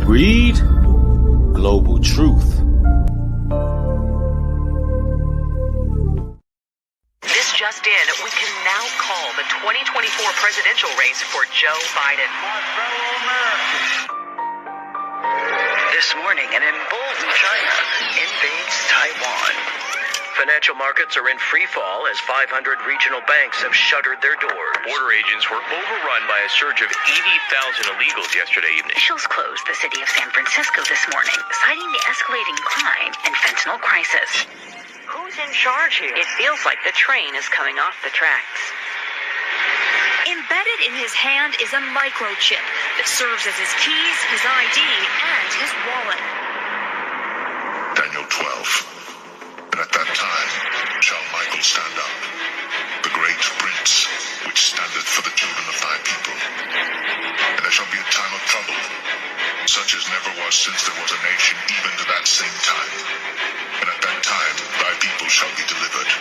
Greed, global truth. This just in, we can now call the 2024 presidential race for Joe Biden. My fellow Americans. This morning, an emboldened China invades Taiwan. Financial markets are in free fall as 500 regional banks have shuttered their doors. Border agents were overrun by a surge of 80,000 illegals yesterday evening. Officials closed the city of San Francisco this morning, citing the escalating crime and fentanyl crisis. Who's in charge here? It feels like the train is coming off the tracks. Embedded in his hand is a microchip that serves as his keys, his ID, and his wallet. Daniel 12. And at that time shall Michael stand up, the great prince, which standeth for the children of thy people. And there shall be a time of trouble, such as never was since there was a nation, even to that same time. And at that time thy people shall be delivered,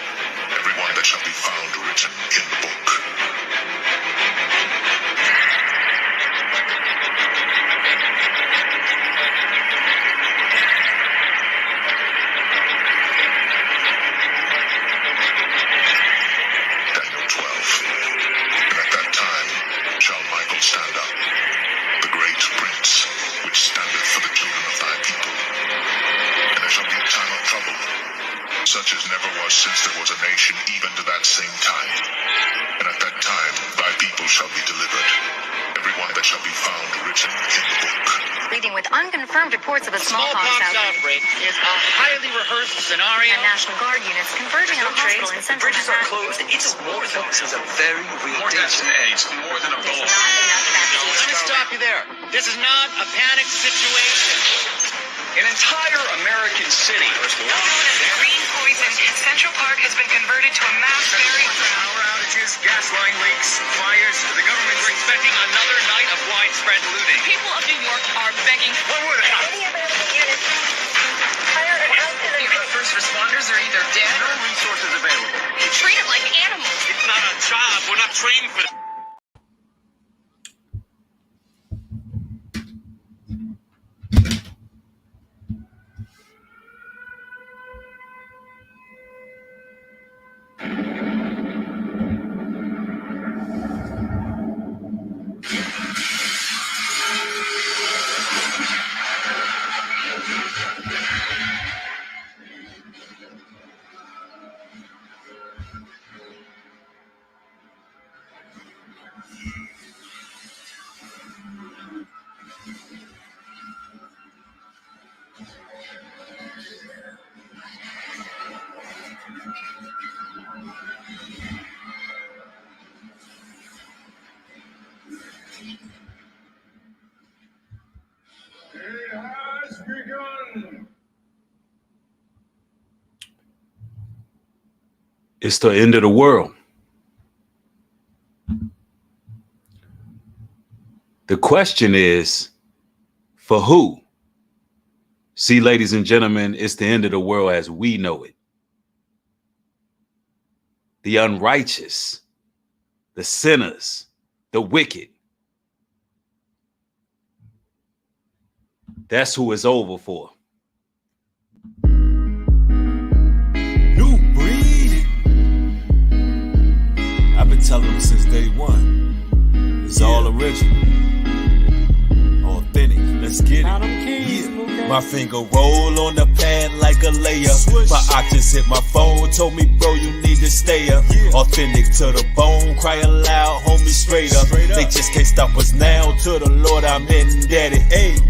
every one that shall be found written in the book. Stand up, the great prince, which standeth for the children of thy people. And there shall be a time of trouble, such as never was since there was a nation, even to that same time. And at that time thy people shall be delivered, every one that shall be found written in the book. Leading with unconfirmed reports of a smallpox outbreak is a highly rehearsed scenario. And National Guard units converging on a hospital in central Bridges are closed. It's more than this. It's a very real danger. It's more than a bowl. Let me stop you there. This is not a panic situation. An entire American city. Known as the Green Poison, Central Park has been converted to a mass burial ground. Power outages, gas line leaks, fires. The government is expecting another night of widespread looting. People of New York are begging One word of Any available units hired and out to the First responders are either dead or resources available. treated like animals. It's not a job. We're not trained for this. It has begun. It's the end of the world. The question is, for who? See, ladies and gentlemen, it's the end of the world as we know it. The unrighteous, the sinners, the wicked. That's who it's over for. New breed. I've been telling them since day one. It's all original. Authentic. Let's get it. My finger roll on the pad like a layup. My octaves hit my phone, told me, bro, you need to stay up. Authentic to the bone, crying loud, homie, straight up. They just can't stop us now. To the Lord, I'm indebted.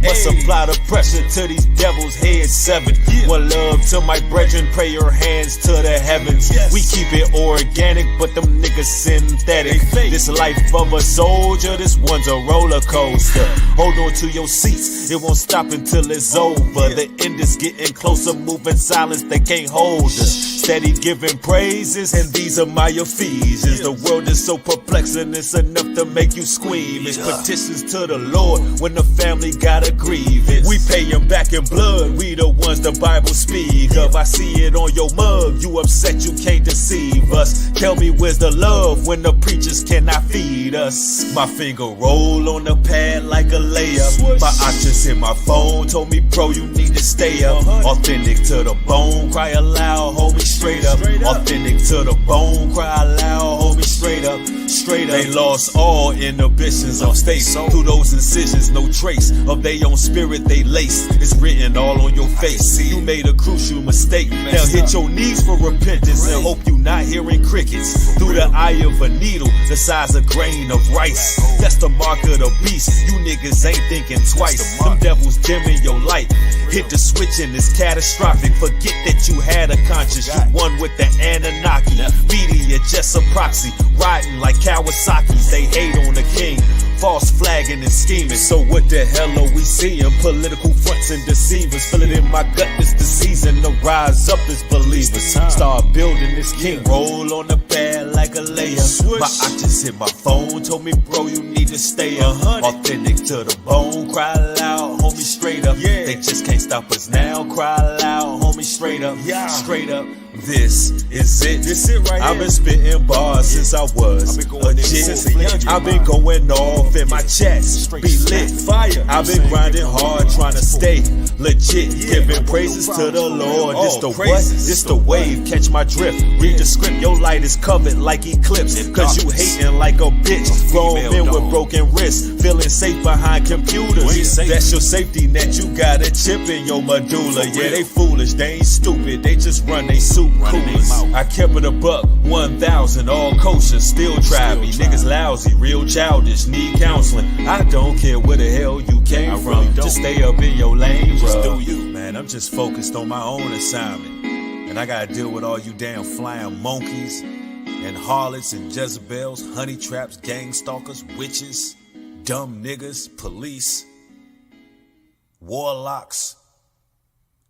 Must apply the pressure to these devils' heads severed. One love to my brethren, pray your hands to the heavens. We keep it organic, but them niggas synthetic. This life of a soldier, this one's a roller coaster. Hold on to your seats, it won't stop until it's over. The end is getting closer, moving silence, they can't hold us. Steady giving praises, and these are my Ephesians. The world is so perplexing, it's enough to make you squeamish. Petitions to the Lord when the family gotta grieve it. We pay him back in blood, we the ones the Bible speak of. I see it on your mug, you upset, you can't deceive us. Tell me where's the love when the preachers cannot feed us? My finger roll on the pad like a layup. My options in my phone told me, bro, you need to stay up. Authentic to the bone, cry aloud, hold me straight up. Authentic to the bone, cry aloud, hold me straight up. Straight up. They lost all inhibitions of state. Through those incisions, no trace of their own spirit they laced. It's written all on your face. You made a crucial mistake. Now hit your knees for repentance and hope you not hearing crickets. Through the eye of a needle, the size of grain of rice. That's the mark of the beast. You niggas ain't thinking twice. Them devils dimming your light. Hit the switch and it's catastrophic. Forget that you had a conscience. You won with the Anunnaki. Media just a proxy. Riding like Kawasaki's. They hate on the king. False flagging and scheming. So what the hell are we seeing? Political fronts and deceivers. Feel it in my gut, it's the season to rise up as believers. Start building this king. Roll on the pad like a layup. My options hit my phone. Told me, bro, you need to stay up. Authentic to the bone. Cry loud, homie, straight up. They just can't stop us now. Cry loud, homie, straight up. Straight up. This is it. This it right I've been spitting bars since I was legit. I've been going off in my chest. Be lit. Fire. I've been grinding hard trying to stay legit. Giving praises to the Lord. This the what? This the wave. Catch my drift. Read the script. Your light is covered like eclipse. Cause you hating like a bitch. Grown men with broken wrists. Feeling safe behind computers. That's your safety net. You got a chip in your medulla. Yeah, they foolish. They ain't stupid. They just run they soup coolers. I kept it a buck, 1,000, all kosher, still try me. Niggas lousy, real childish, need counseling. I don't care where the hell you came from. Just stay up in your lane, bro. Just do you, man. I'm just focused on my own assignment. And I gotta deal with all you damn flying monkeys and harlots and Jezebels, honey traps, gang stalkers, witches, dumb niggas, police, warlocks.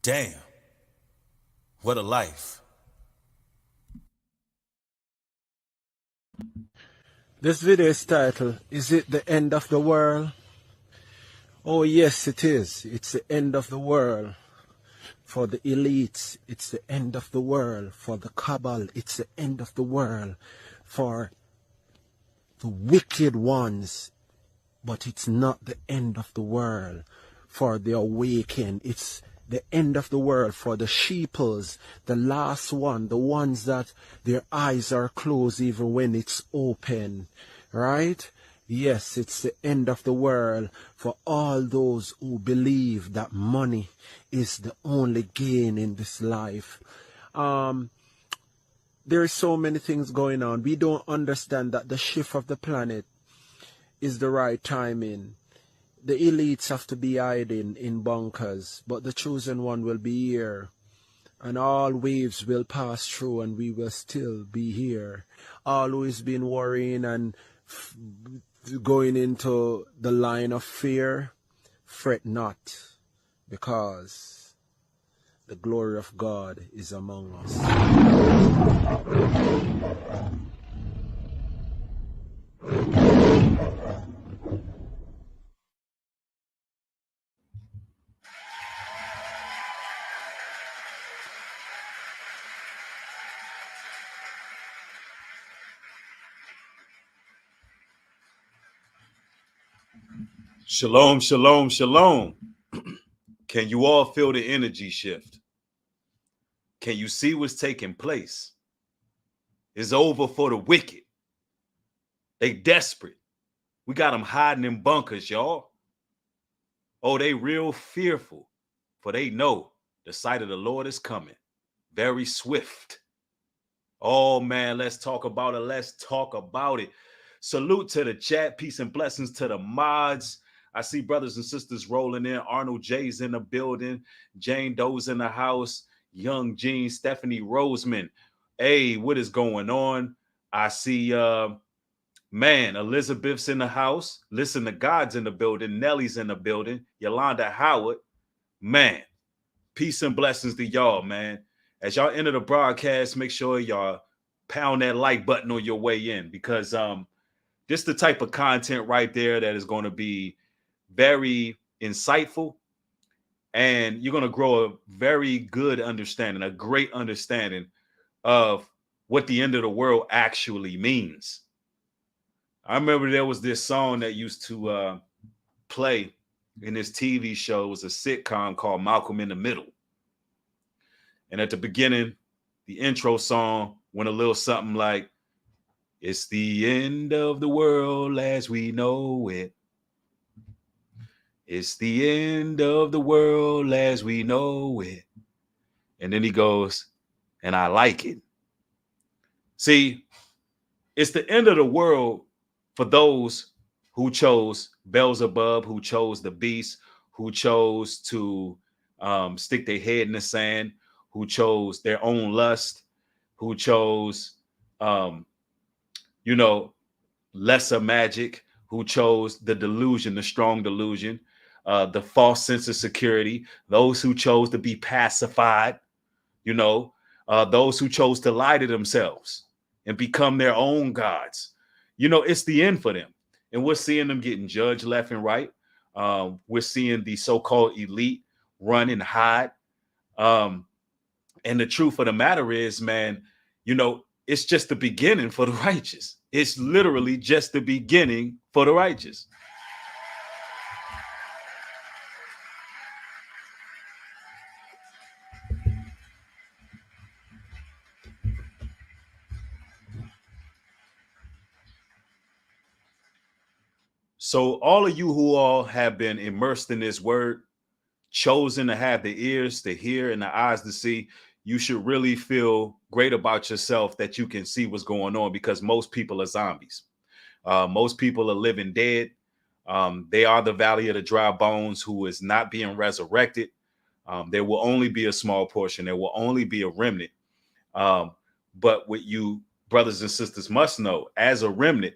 Damn. What a life. This video is titled, Is it the end of the world? Oh yes, it is. It's the end of the world for the elites. It's the end of the world for the cabal. It's the end of the world for the wicked ones. But it's not the end of the world for the awakened. It's the end of the world for the sheeples, the last one, the ones that their eyes are closed even when it's open, right? Yes, it's the end of the world for all those who believe that money is the only gain in this life. There are so many things going on. We don't understand that the shift of the planet is the right timing. The elites have to be hiding in bunkers, but the chosen one will be here. And all waves will pass through and we will still be here. All who has been worrying and going into the line of fear, fret not, because the glory of God is among us. Shalom, shalom, shalom. Can you all feel the energy shift? Can you see what's taking place? It's over for the wicked. They desperate. We got them hiding in bunkers, y'all. Oh, they real fearful, for they know the sight of the Lord is coming. Very swift. Oh, man, let's talk about it. Let's talk about it. Salute to the chat. Peace and blessings to the mods. I see brothers and sisters rolling in. Arnold J's in the building. Jane Doe's in the house. Young Jean, Stephanie Roseman. Hey, what is going on? I see, man, Elizabeth's in the house. Listen to God's in the building. Nellie's in the building. Yolanda Howard. Man, peace and blessings to y'all, man. As y'all enter the broadcast, make sure y'all pound that like button on your way in, because this is the type of content right there that is going to be very insightful, and you're going to grow a very good understanding, a great understanding of what the end of the world actually means. I remember there was this song that used to play in this TV show. It was a sitcom called Malcolm in the Middle. And at the beginning, the intro song went a little something like, "It's the end of the world as we know it. It's the end of the world as we know it." And then he goes, "And I like it." See, it's the end of the world for those who chose Beelzebub, who chose the beast, who chose to stick their head in the sand, who chose their own lust, who chose, lesser magic, who chose the delusion, the strong delusion, the false sense of security, those who chose to be pacified, those who chose to lie to themselves and become their own gods. It's the end for them. And we're seeing them getting judged left and right. We're seeing the so-called elite run and hide. And the truth of the matter is, man, it's just the beginning for the righteous. It's literally just the beginning for the righteous. So all of you who all have been immersed in this word, chosen to have the ears to hear and the eyes to see, you should really feel great about yourself that you can see what's going on, because most people are zombies. Most people are living dead. They are the valley of the dry bones who is not being resurrected. There will only be a small portion. There will only be a remnant. But what you brothers and sisters must know, as a remnant,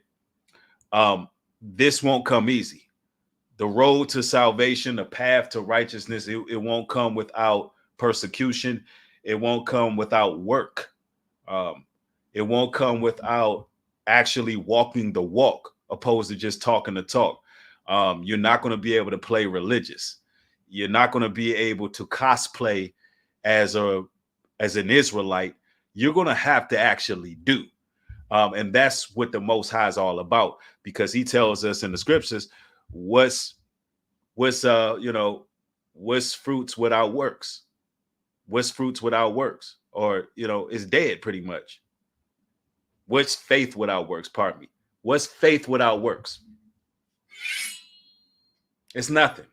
this won't come easy. The road to salvation, the path to righteousness, it won't come without persecution. It won't come without work. It won't come without actually walking the walk, opposed to just talking the talk. You're not going to be able to play religious. You're not going to be able to cosplay as an Israelite. You're going to have to actually do. And that's what the Most High is all about, because he tells us in the scriptures, what's fruits without works? What's fruits without works? Or, it's dead pretty much. What's faith without works? Pardon me. What's faith without works? It's nothing.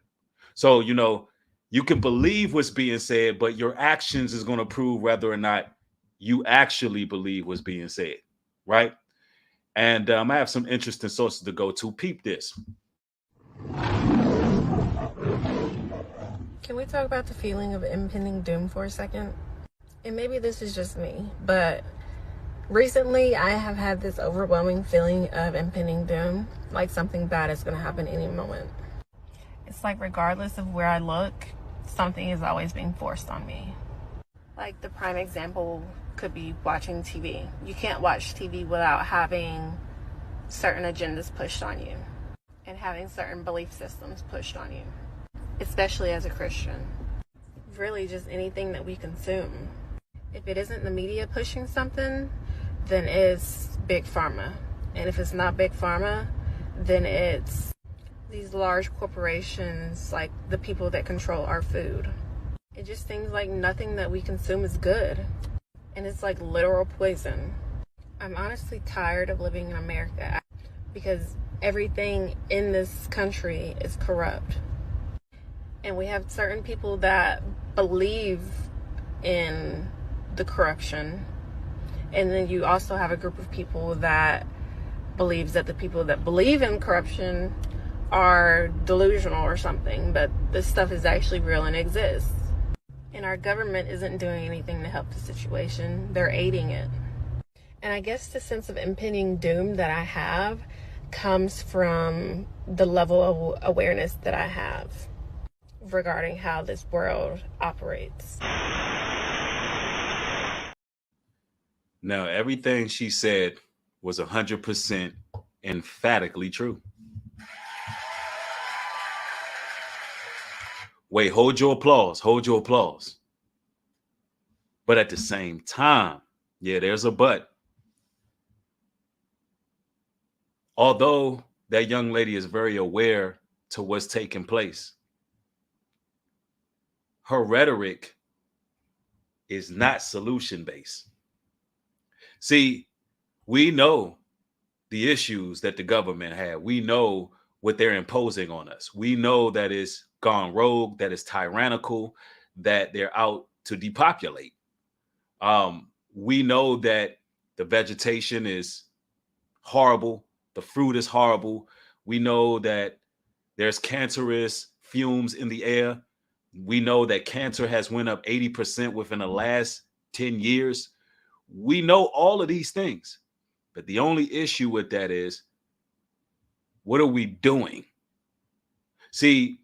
So, you can believe what's being said, but your actions is going to prove whether or not you actually believe what's being said. Right. And I have some interesting sources to go to. Peep this. Can we talk about the feeling of impending doom for a second? And maybe this is just me, but recently I have had this overwhelming feeling of impending doom, like something bad is going to happen any moment. It's like regardless of where I look, something is always being forced on me. Like the prime example could be watching TV. You can't watch TV without having certain agendas pushed on you and having certain belief systems pushed on you, especially as a Christian. Really just anything that we consume. If it isn't the media pushing something, then it's big pharma. And if it's not big pharma, then it's these large corporations, like the people that control our food. It just seems like nothing that we consume is good. And it's like literal poison. I'm honestly tired of living in America because everything in this country is corrupt. And we have certain people that believe in the corruption. And then you also have a group of people that believes that the people that believe in corruption are delusional or something. But this stuff is actually real and exists. And our government isn't doing anything to help the situation. They're aiding it. And I guess the sense of impending doom that I have comes from the level of awareness that I have regarding how this world operates. Now, everything she said was 100% emphatically true. Wait, hold your applause. Hold your applause. But at the same time, Yeah, there's a but. Although that young lady is very aware to what's taking place, her rhetoric is not solution based. See, we know the issues that the government had. We know what they're imposing on us. We know that it's gone rogue, that it's tyrannical, that they're out to depopulate. We know that the vegetation is horrible, the fruit is horrible. We know that there's cancerous fumes in the air. We know that cancer has went up 80% within the last 10 years. We know all of these things. But the only issue with that is, what are we doing? See,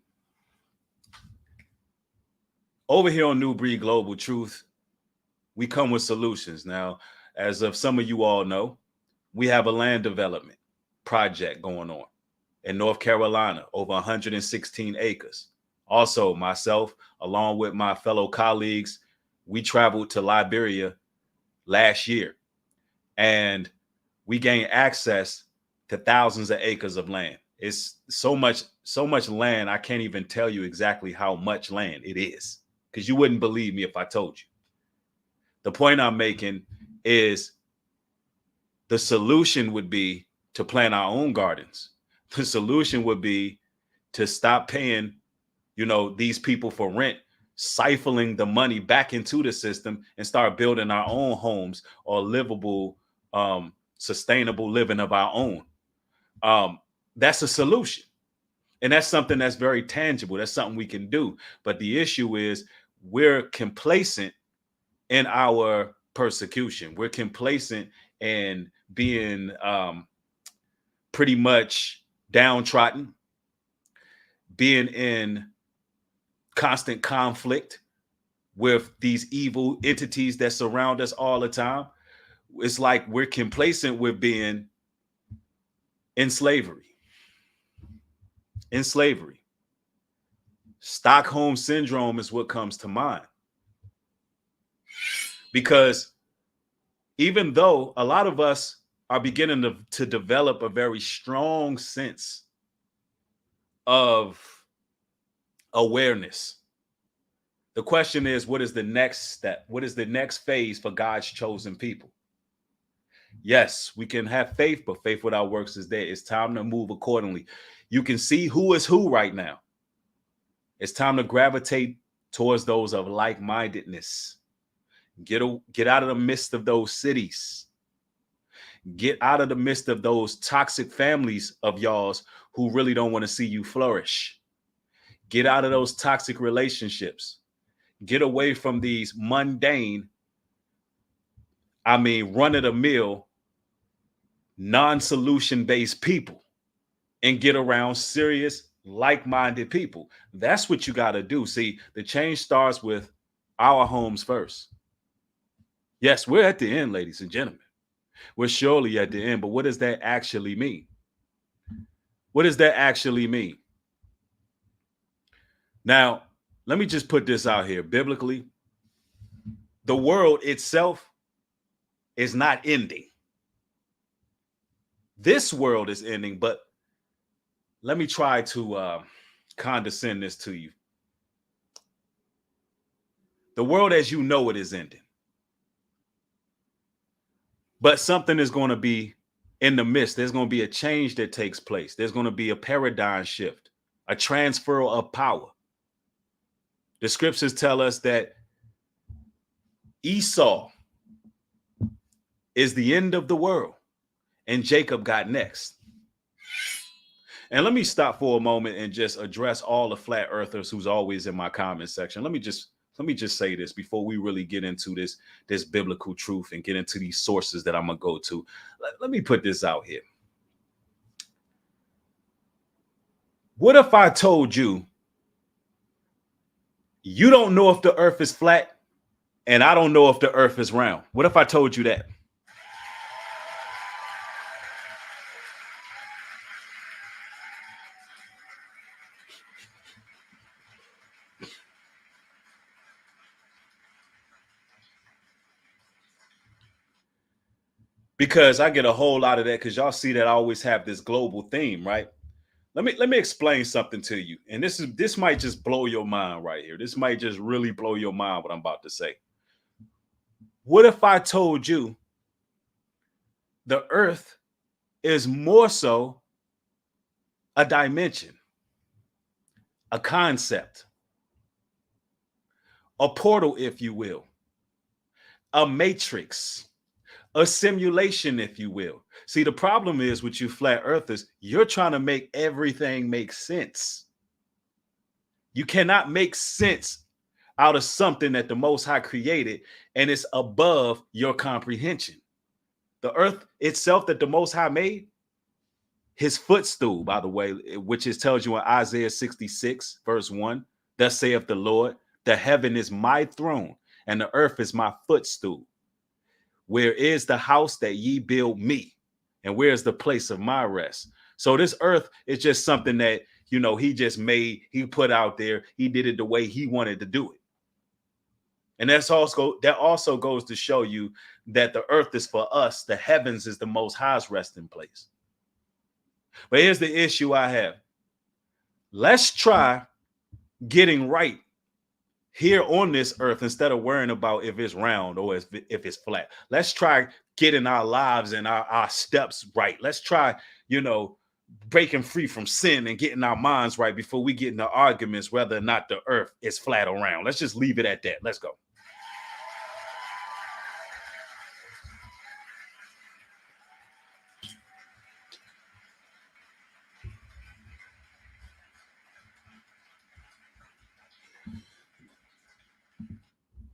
over here on New Breed Global Truth, we come with solutions. Now, as of some of you all know, we have a land development project going on in North Carolina, over 116 acres. Also, myself, along with my fellow colleagues, we traveled to Liberia last year, and we gained access to thousands of acres of land. It's so much land. I can't even tell you exactly how much land it is, because you wouldn't believe me if I told you. The point I'm making is the solution would be to plant our own gardens. The solution would be to stop paying, these people for rent, siphoning the money back into the system, and start building our own homes or livable, sustainable living of our own. That's a solution. And that's something that's very tangible. That's something we can do. But the issue is, we're complacent in our persecution. We're complacent in being pretty much downtrodden, being in constant conflict with these evil entities that surround us all the time. It's like we're complacent with being in slavery. In slavery. Stockholm syndrome is what comes to mind. Because even though a lot of us are beginning to develop a very strong sense of awareness, the question is, what is the next step? What is the next phase for God's chosen people? Yes, we can have faith, but faith without works is dead. It's time to move accordingly. You can see who is who right now. It's time to gravitate towards those of like-mindedness. Get out of the midst of those cities. Get out of the midst of those toxic families of y'all's who really don't want to see you flourish. Get out of those toxic relationships. Get away from these mundane, run-of-the-mill, non-solution-based people, and get around serious, like-minded people. That's what you got to do. See, the change starts with our homes first. Yes, we're at the end, ladies and gentlemen. We're surely at the end, but what does that actually mean? What does that actually mean? Now, let me just put this out here. Biblically, the world itself is not ending. This world is ending, but let me try to condescend this to you. The world as you know it is ending. But something is going to be in the midst. There's going to be a change that takes place. There's going to be a paradigm shift, a transfer of power. The scriptures tell us that Esau is the end of the world, and Jacob got next. And let me stop for a moment and just address all the flat earthers who's always in my comment section. Let me just say this before we really get into this biblical truth and get into these sources that I'm gonna go to. Let me put this out here. What if I told you you don't know if the earth is flat and I don't know if the earth is round? What if I told you that? Because I get a whole lot of that because y'all see that I always have this global theme, right? Let me explain something to you. And this might just blow your mind right here. This might just really blow your mind what I'm about to say. What if I told you the earth is more so a dimension, a concept, a portal, if you will, a matrix, a simulation, if you will. See, the problem is with you flat earthers, you're trying to make everything make sense. You cannot make sense out of something that the Most High created and it's above your comprehension. The earth itself that the Most High made, his footstool, by the way, which tells you in Isaiah 66, verse 1, thus saith the Lord, the heaven is my throne and the earth is my footstool. Where is the house that ye build me? And where is the place of my rest? So this earth is just something that, you know, he just made, he put out there. He did it the way he wanted to do it. And that also goes to show you that the earth is for us. The heavens is the Most High's resting place. But here's the issue I have. Let's try getting right here on this earth instead of worrying about if it's round or if it's flat. Let's try getting our lives and our steps right. Let's try, you know, breaking free from sin and getting our minds right before we get into arguments whether or not the earth is flat or round. Let's just leave it at that. Let's go.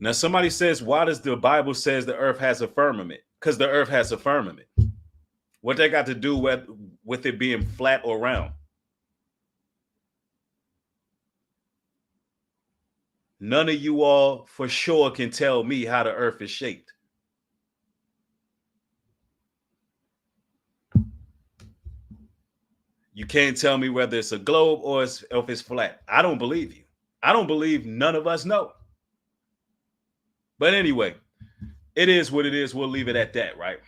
Now, somebody says, why does the Bible says the earth has a firmament? Because the earth has a firmament. What they got to do with it being flat or round? None of you all for sure can tell me how the earth is shaped. You can't tell me whether it's a globe or if it's flat. I don't believe you. I don't believe none of us know. But anyway, it is what it is. We'll leave it at that, right?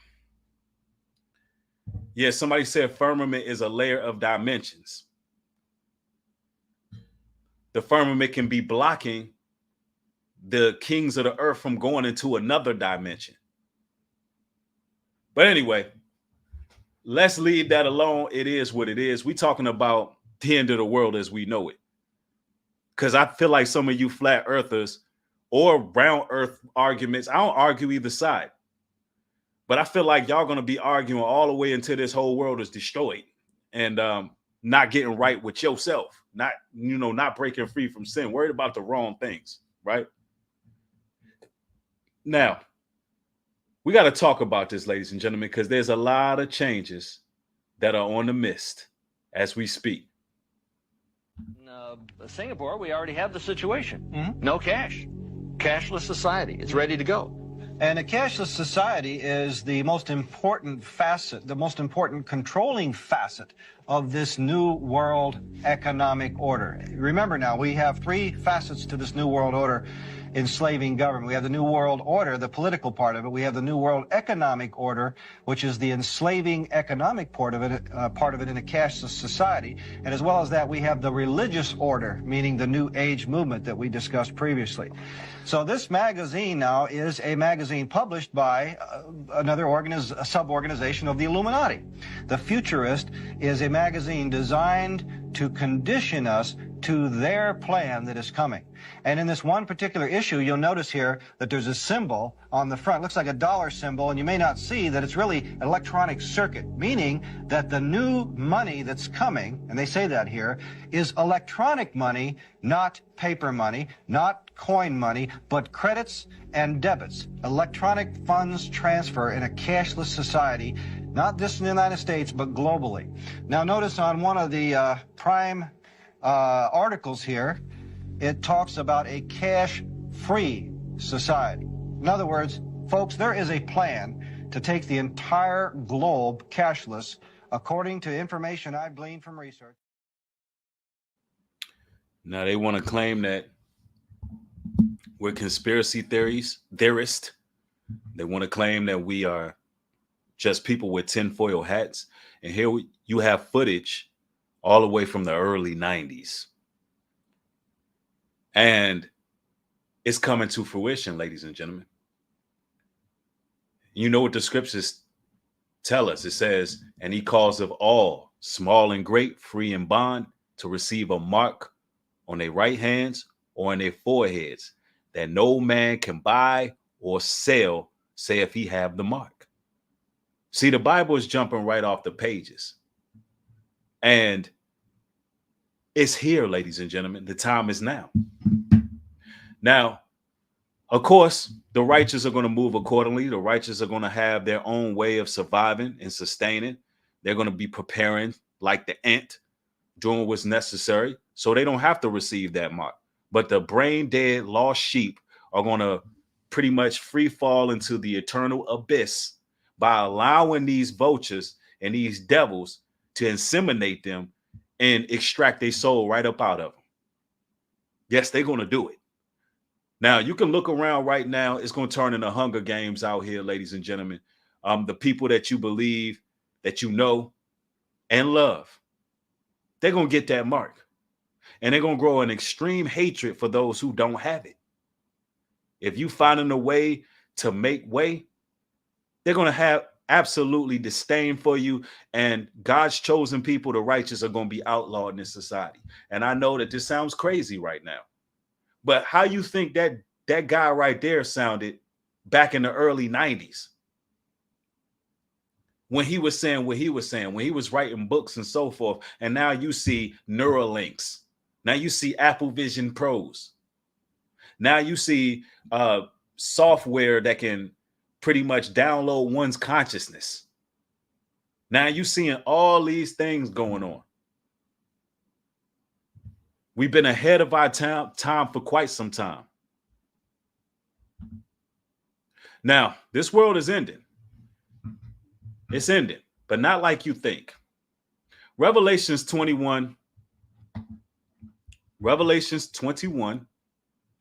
Yeah, somebody said firmament is a layer of dimensions. The firmament can be blocking the kings of the earth from going into another dimension. But anyway, let's leave that alone. It is what it is. We're talking about the end of the world as we know it. Because I feel like some of you flat earthers or round earth arguments, I don't argue either side. But I feel like y'all going to be arguing all the way until this whole world is destroyed and not getting right with yourself, not breaking free from sin, worried about the wrong things, right? Now, we got to talk about this, ladies and gentlemen, because there's a lot of changes that are on the mist as we speak. In Singapore, we already have the situation. Mm-hmm. No cash. Cashless society. It's ready to go. And a cashless society is the most important facet, the most important controlling facet of this new world economic order. Remember now, we have three facets to this new world order enslaving government. We have the new world order, the political part of it. We have the new world economic order, which is the enslaving economic part of it in a cashless society. And as well as that, we have the religious order, meaning the New Age movement that we discussed previously. So this magazine now is a magazine published by another sub-organization of the Illuminati. The Futurist is a magazine designed to condition us to their plan that is coming. And in this one particular issue, you'll notice here that there's a symbol on the front. It looks like a dollar symbol, and you may not see that it's really an electronic circuit, meaning that the new money that's coming, and they say that here, is electronic money, not paper money, not coin money, but credits and debits. Electronic funds transfer in a cashless society, not just in the United States, but globally. Now notice on one of the prime articles here, it talks about a cash-free society. In other words, folks, there is a plan to take the entire globe cashless, according to information I've gleaned from research. Now they want to claim that we're conspiracy theorists. They want to claim that we are just people with tinfoil hats. And here you have footage all the way from the early 90s. And it's coming to fruition, ladies and gentlemen. You know what the scriptures tell us? It says, and he calls of all, small and great, free and bond, to receive a mark on their right hands or on their foreheads, that no man can buy or sell, say if he have the mark. See, the Bible is jumping right off the pages. And it's here, ladies and gentlemen. The time is now. Now, of course, the righteous are going to move accordingly. The righteous are going to have their own way of surviving and sustaining. They're going to be preparing like the ant, doing what's necessary, so they don't have to receive that mark. But the brain dead, lost sheep are going to pretty much free fall into the eternal abyss by allowing these vultures and these devils to inseminate them and extract their soul right up out of them. Yes, they're going to do it. Now, you can look around right now. It's going to turn into Hunger Games out here, ladies and gentlemen. The people that you believe, that you know and love, they're going to get that mark. And they're going to grow an extreme hatred for those who don't have it. If you finding a way to make way, they're going to have absolutely disdain for you. And God's chosen people, the righteous, are going to be outlawed in this society. And I know that this sounds crazy right now. But how you think that guy right there sounded back in the early 90s when he was saying what he was saying, when he was writing books and so forth? And now you see Neuralinks. Now you see Apple Vision Pros. Now you see software that can pretty much download one's consciousness. Now you're seeing all these things going on. We've been ahead of our time for quite some time. Now, this world is ending. It's ending, but not like you think. Revelations 21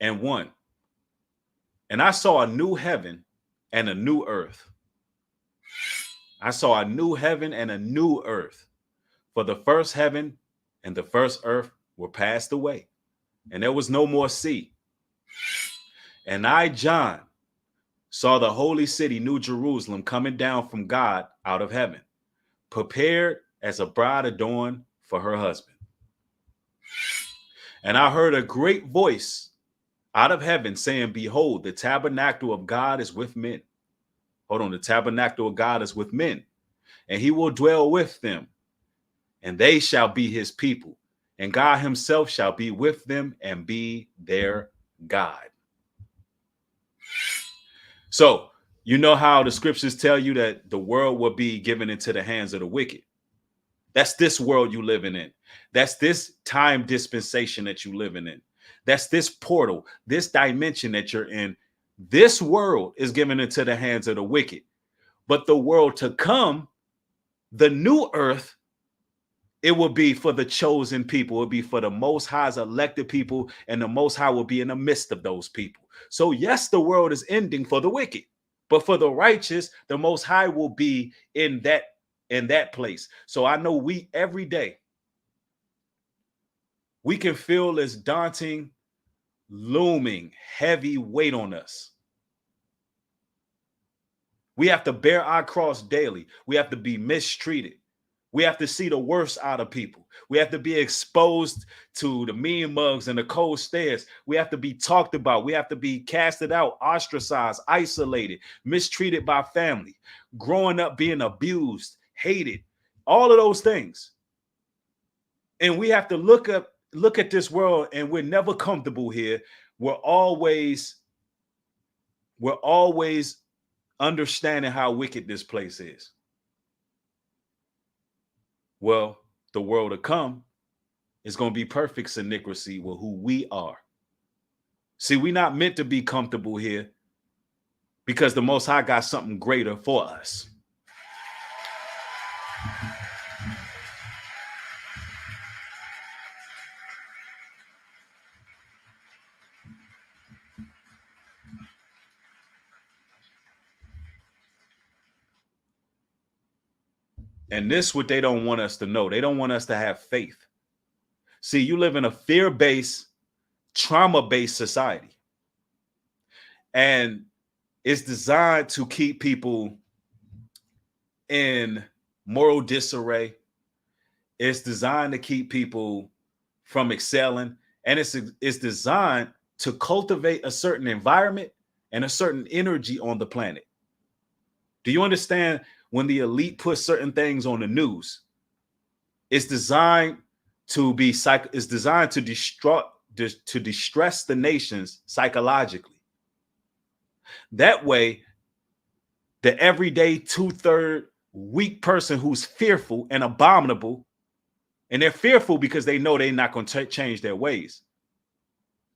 and 1. And I saw a new heaven and a new earth. I saw a new heaven and a new earth. For the first heaven and the first earth were passed away, and there was no more sea. And I, John, saw the holy city, New Jerusalem, coming down from God out of heaven, prepared as a bride adorned for her husband. And I heard a great voice out of heaven saying, behold, the tabernacle of God is with men. Hold on, the tabernacle of God is with men, and he will dwell with them, and they shall be his people, and God himself shall be with them and be their God. So, you know how the scriptures tell you that the world will be given into the hands of the wicked. That's this world you living in. That's this time dispensation that you living in. That's this portal, this dimension that you're in. This world is given into the hands of the wicked. But the world to come, the new earth, it will be for the chosen people. It will be for the Most High's elected people, and the Most High will be in the midst of those people. So yes, the world is ending for the wicked, but for the righteous, the Most High will be in that place. So I know we every day, we can feel this daunting, looming, heavy weight on us. We have to bear our cross daily. We have to be mistreated. We have to see the worst out of people. We have to be exposed to the mean mugs and the cold stares. We have to be talked about. We have to be casted out, ostracized, isolated, mistreated by family, growing up being abused, hated, all of those things. And we have to look at this world, and we're never comfortable here. We're always understanding how wicked this place is. Well, the world to come is going to be perfect syncrecy with who we are. See, we're not meant to be comfortable here because the Most High got something greater for us. And this what they don't want us to know. They don't want us to have faith. See, you live in a fear-based, trauma-based society. And it's designed to keep people in moral disarray. It's designed to keep people from excelling. And it's designed to cultivate a certain environment and a certain energy on the planet. Do you understand when the elite put certain things on the news? It's designed to be it's designed to distress the nations psychologically. That way, the everyday 2/3 weak person who's fearful and abominable, and they're fearful because they know they're not going to change their ways.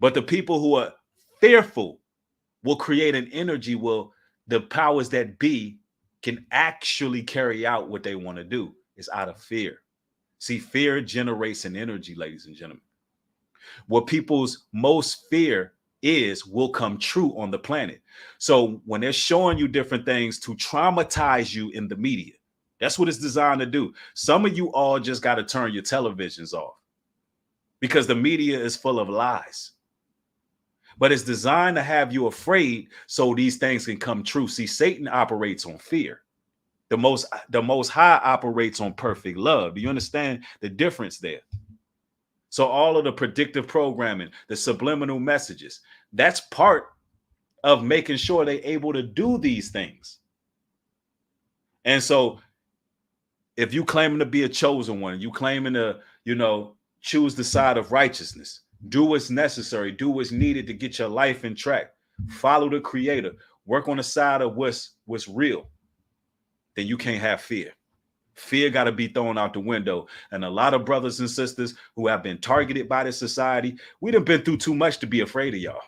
But the people who are fearful will create an energy where the powers that be can actually carry out what they want to do. It's out of fear. See, fear generates an energy, ladies and gentlemen. What people's most fear is will come true on the planet. So when they're showing you different things to traumatize you in the media, that's what it's designed to do. Some of you all just got to turn your televisions off because the media is full of lies. But it's designed to have you afraid so these things can come true. See, Satan operates on fear. The most high operates on perfect love. Do you understand the difference there? So all of the predictive programming, the subliminal messages, that's part of making sure they're able to do these things. And so if you claiming to be a chosen one, you claiming to, choose the side of righteousness, do what's necessary, do what's needed to get your life in track, follow the creator, work on the side of what's real, then you can't have fear. Fear got to be thrown out the window. And a lot of brothers and sisters who have been targeted by this society, we done been through too much to be afraid of y'all.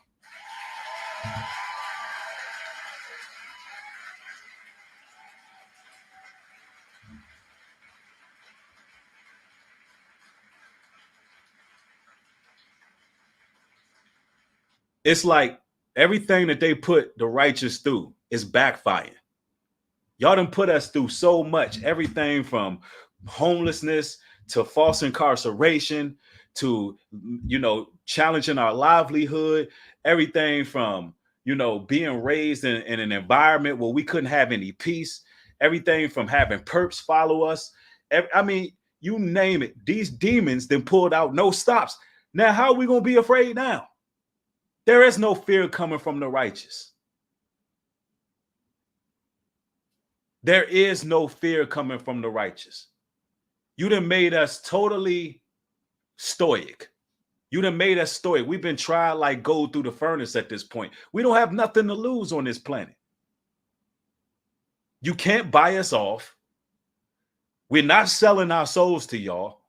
It's like everything that they put the righteous through is backfiring. Y'all done put us through so much, everything from homelessness to false incarceration to, challenging our livelihood, everything from, being raised in an environment where we couldn't have any peace, everything from having perps follow us. You name it. These demons then pulled out no stops. Now, how are we going to be afraid now? There is no fear coming from the righteous. There is no fear coming from the righteous. You done made us totally stoic. You done made us stoic. We've been tried like gold through the furnace at this point. We don't have nothing to lose on this planet. You can't buy us off. We're not selling our souls to y'all.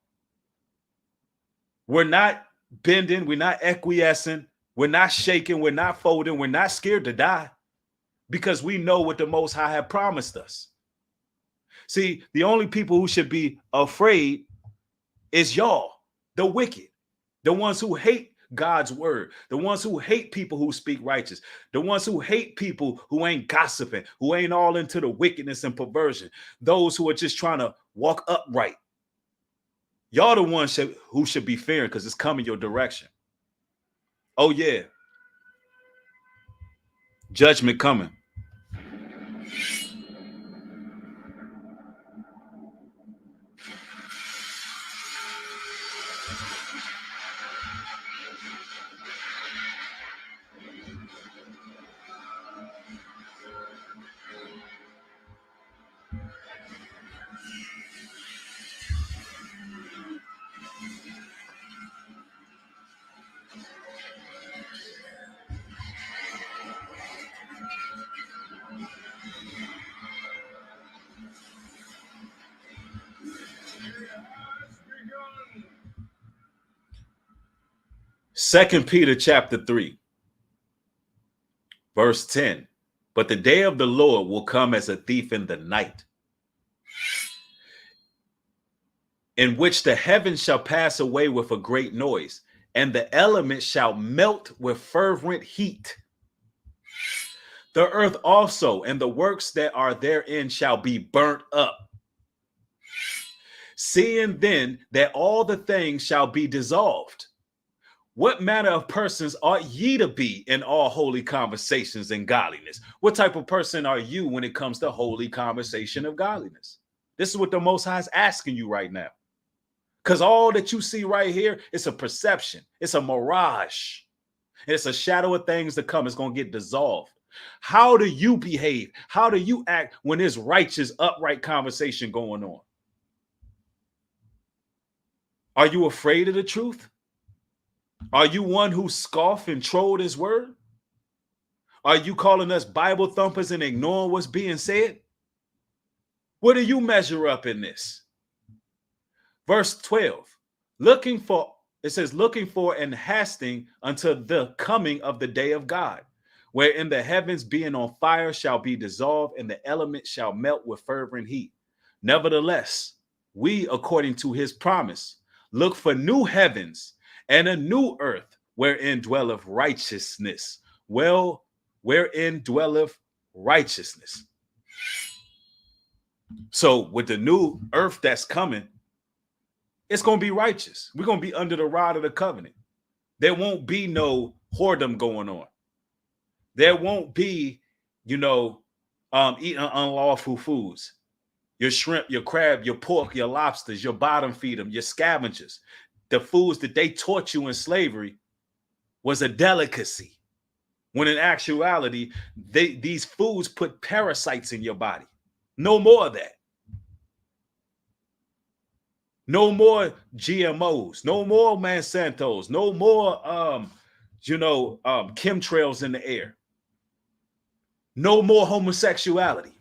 We're not bending. We're not acquiescing. We're not shaking. We're not folding. We're not scared to die because we know what the Most High have promised us. See, the only people who should be afraid is y'all, the wicked, the ones who hate God's word, the ones who hate people who speak righteous, the ones who hate people who ain't gossiping, who ain't all into the wickedness and perversion, those who are just trying to walk upright. Y'all the ones who should be fearing because it's coming your direction. Oh, yeah. Judgment coming. Second Peter chapter 3, verse 10. But the day of the Lord will come as a thief in the night, in which the heavens shall pass away with a great noise, and the elements shall melt with fervent heat. The earth also and the works that are therein shall be burnt up. seeing then that all the things shall be dissolved. What manner of persons ought ye to be in all holy conversations and godliness? What type of person are you when it comes to holy conversation of godliness? This is what the Most High is asking you right now. Because all that you see right here, it's a perception. It's a mirage. It's a shadow of things to come. It's going to get dissolved. How do you behave? How do you act when there's righteous, upright conversation going on? Are you afraid of the truth? Are you one who scoff and troll his word? Are you calling us Bible thumpers and ignoring what's being said? What do you measure up in this? Verse 12, looking for and hasting until the coming of the day of God, wherein the heavens being on fire shall be dissolved and the elements shall melt with fervent heat. Nevertheless, we, according to his promise, look for new heavens and a new earth wherein dwelleth righteousness. Well, wherein dwelleth righteousness. So with the new earth that's coming, it's going to be righteous. We're going to be under the rod of the covenant. There won't be no whoredom going on. There won't be, eating unlawful foods. Your shrimp, your crab, your pork, your lobsters, your bottom feeders, your scavengers. The foods that they taught you in slavery was a delicacy. When in actuality, these foods put parasites in your body. No more of that. No more GMOs. No more Monsantos. No more, chemtrails in the air. No more homosexuality.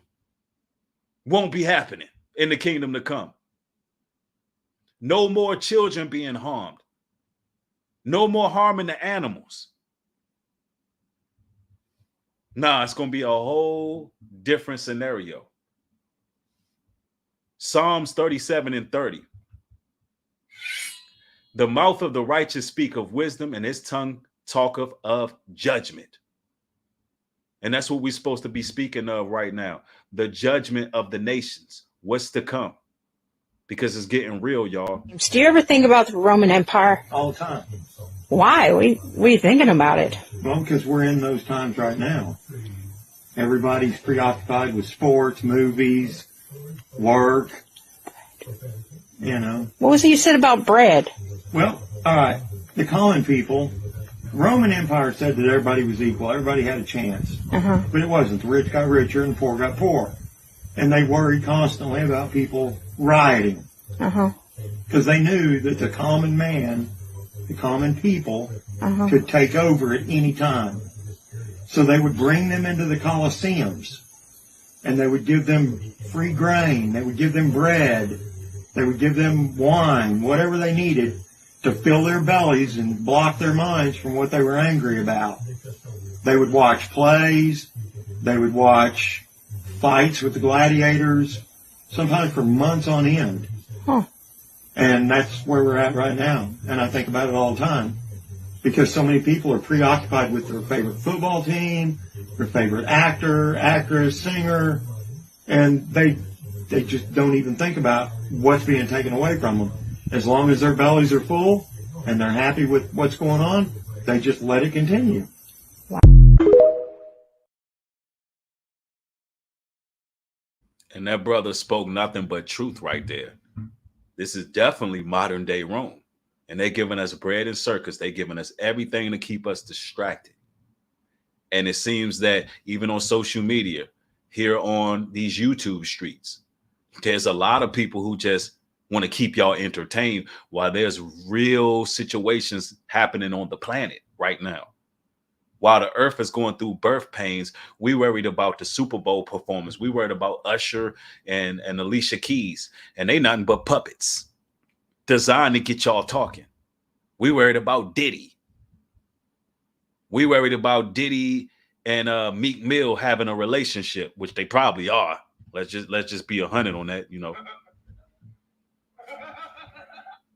Won't be happening in the kingdom to come. No more children being harmed. No more harming the animals. Nah, it's going to be a whole different scenario. Psalms 37 and 30. The mouth of the righteous speak of wisdom, and his tongue talketh of judgment. And that's what we're supposed to be speaking of right now. The judgment of the nations. What's to come? Because it's getting real, y'all. Do you ever think about the Roman Empire? All the time. Why? What are you thinking about it? Well, because we're in those times right now. Everybody's preoccupied with sports, movies, work, What was it you said about bread? Well, all right. The common people, Roman Empire said that everybody was equal. Everybody had a chance. Uh-huh. But it wasn't. The rich got richer and the poor got poorer. And they worried constantly about people rioting. Uh-huh. Because they knew that the common man, the common people, could take over at any time. So they would bring them into the Colosseums. And they would give them free grain. They would give them bread. They would give them wine, whatever they needed to fill their bellies and block their minds from what they were angry about. They would watch plays. They would watch fights with the gladiators, sometimes for months on end. Huh. And that's where we're at right now. And I think about it all the time. Because so many people are preoccupied with their favorite football team, their favorite actor, actress, singer, and they just don't even think about what's being taken away from them. As long as their bellies are full and they're happy with what's going on, they just let it continue. And that brother spoke nothing but truth right there. This is definitely modern day Rome. And they're giving us bread and circus. They're giving us everything to keep us distracted. And it seems that even on social media, here on these YouTube streets, there's a lot of people who just want to keep y'all entertained while there's real situations happening on the planet right now. While the earth is going through birth pains, we worried about the Super Bowl performance. We worried about Usher and Alicia Keys, and they nothing but puppets designed to get y'all talking. We worried about Diddy. We worried about Diddy and Meek Mill having a relationship, which they probably are. Let's just be 100 on that,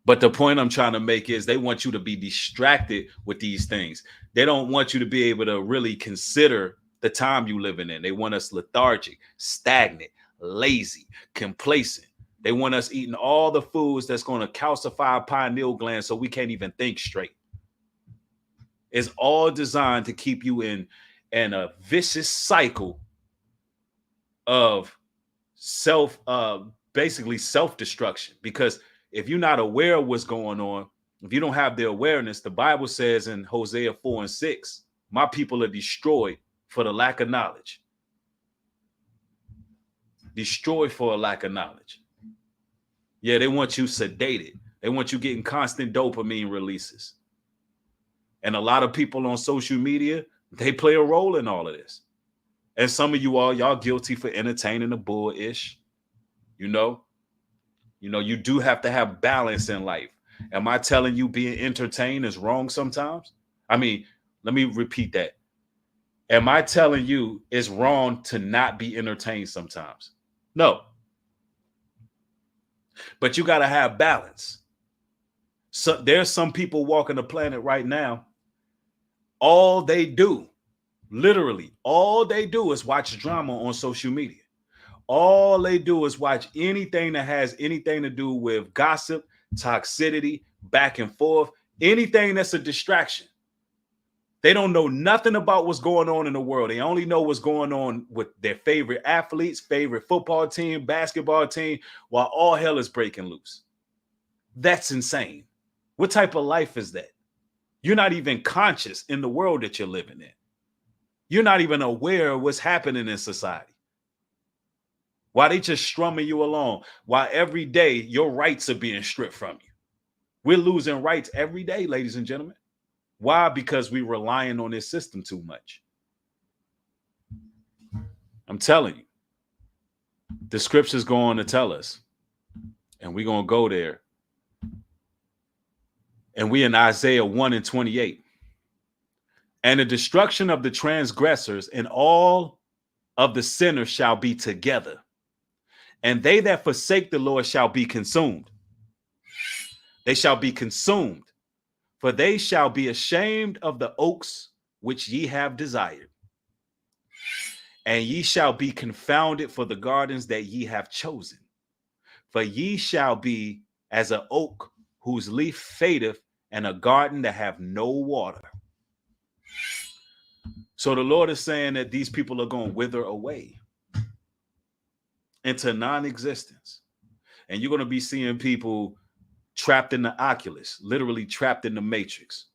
But the point I'm trying to make is they want you to be distracted with these things. They don't want you to be able to really consider the time you living in. They want us lethargic, stagnant, lazy, complacent, They want us eating all the foods that's going to calcify our pineal gland so we can't even think straight. It's all designed to keep you in a vicious cycle of basically self-destruction. Because if you're not aware of what's going on, if you don't have the awareness, the Bible says in Hosea 4:6, my people are destroyed for the lack of knowledge. Destroyed for a lack of knowledge. Yeah, they want you sedated. They want you getting constant dopamine releases. And a lot of people on social media, they play a role in all of this. And some of y'all guilty for entertaining the bullish. You do have to have balance in life. Am I telling you being entertained is wrong sometimes? I mean, let me repeat that. Am I telling you it's wrong to not be entertained sometimes? No. But you got to have balance. So there's some people walking the planet right now. All they do, literally, all they do is watch drama on social media. All they do is watch anything that has anything to do with gossip, toxicity, back and forth, anything that's a distraction. They don't know nothing about what's going on in the world. They only know what's going on with their favorite athletes, favorite football team, basketball team, while all hell is breaking loose. That's insane. What type of life is that? You're not even conscious in the world that you're living in. You're not even aware of what's happening in society. While they just strumming you along, while every day your rights are being stripped from you. We're losing rights every day, ladies and gentlemen. Why? Because we're relying on this system too much. I'm telling you, the scripture's going to tell us, and we're going to go there. And we in Isaiah 1:28. And the destruction of the transgressors and all of the sinners shall be together. And they that forsake the Lord shall be consumed. They shall be consumed. For they shall be ashamed of the oaks which ye have desired. And ye shall be confounded for the gardens that ye have chosen. For ye shall be as an oak whose leaf fadeth, and a garden that have no water. So the Lord is saying that these people are going to wither away into non-existence. And you're going to be seeing people trapped in the Oculus, literally trapped in the Matrix,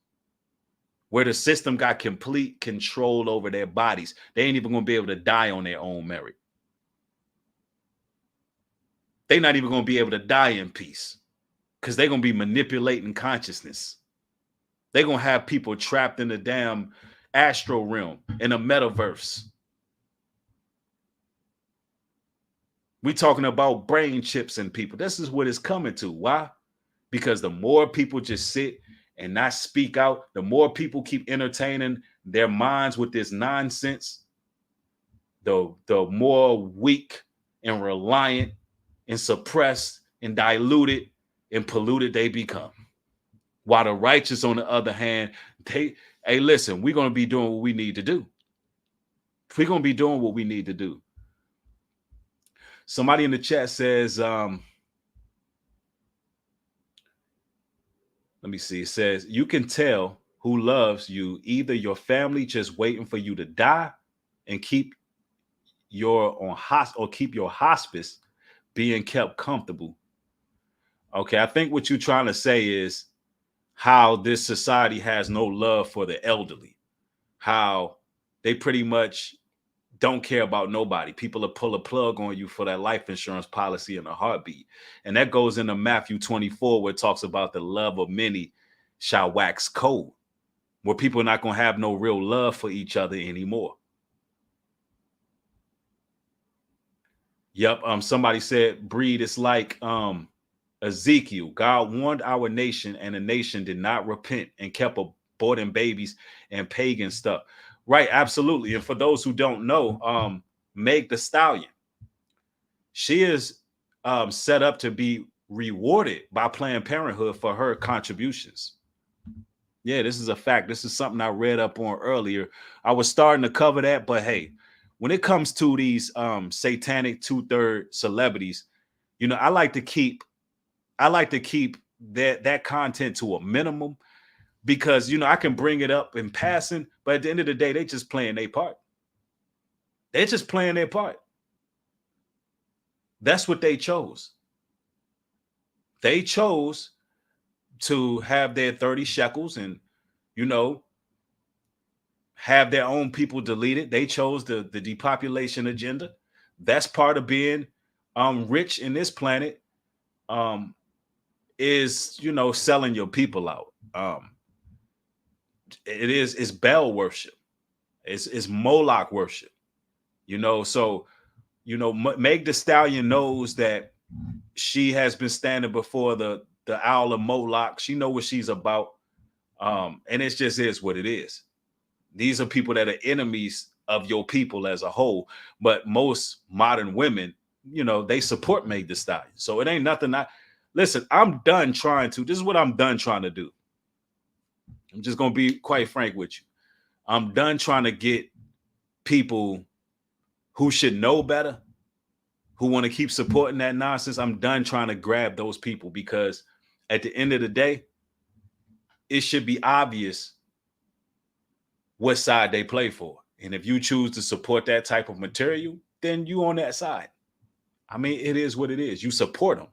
where the system got complete control over their bodies. They ain't even going to be able to die on their own merit. They're not even going to be able to die in peace because they're going to be manipulating consciousness. They're going to have people trapped in the damn astral realm, in a metaverse. We're talking about brain chips in people. This is what it's coming to. Why? Because the more people just sit and not speak out, the more people keep entertaining their minds with this nonsense, the more weak and reliant and suppressed and diluted and polluted they become. While the righteous, on the other hand, hey, listen, we're going to be doing what we need to do. We're going to be doing what we need to do. Somebody in the chat says, let me see. It says, you can tell who loves you, either your family just waiting for you to die and keep your hospice being kept comfortable. Okay, I think what you're trying to say is how this society has no love for the elderly, how they pretty much don't care about nobody. People will pull a plug on you for that life insurance policy in a heartbeat. And that goes into Matthew 24, where it talks about the love of many shall wax cold, where people are not going to have no real love for each other anymore. Yep. Somebody said, breed is like Ezekiel. God warned our nation, and the nation did not repent and kept aborting babies and pagan stuff. Right, absolutely. And for those who don't know, Meg the Stallion, she is set up to be rewarded by Planned Parenthood for her contributions. Yeah, this is a fact. This is something I read up on earlier. I was starting to cover that, but hey, when it comes to these satanic two-third celebrities, I like to keep that content to a minimum because I can bring it up in passing, but at the end of the day, they just playing their part. They're just playing their part. That's what they chose. They chose to have their 30 shekels and, have their own people deleted. They chose the depopulation agenda. That's part of being rich in this planet, is, selling your people out. It's Baal worship. It's Moloch worship. So, Meg Thee Stallion knows that she has been standing before the owl of Moloch. She knows what she's about. And it just is what it is. These are people that are enemies of your people as a whole. But most modern women, they support Meg Thee Stallion. So it ain't nothing. Listen, I'm done trying to. This is what I'm done trying to do. I'm just going to be quite frank with you. I'm done trying to get people who should know better, who want to keep supporting that nonsense. I'm done trying to grab those people because at the end of the day, it should be obvious what side they play for. And if you choose to support that type of material, then you on that side. I mean, it is what it is. You support them.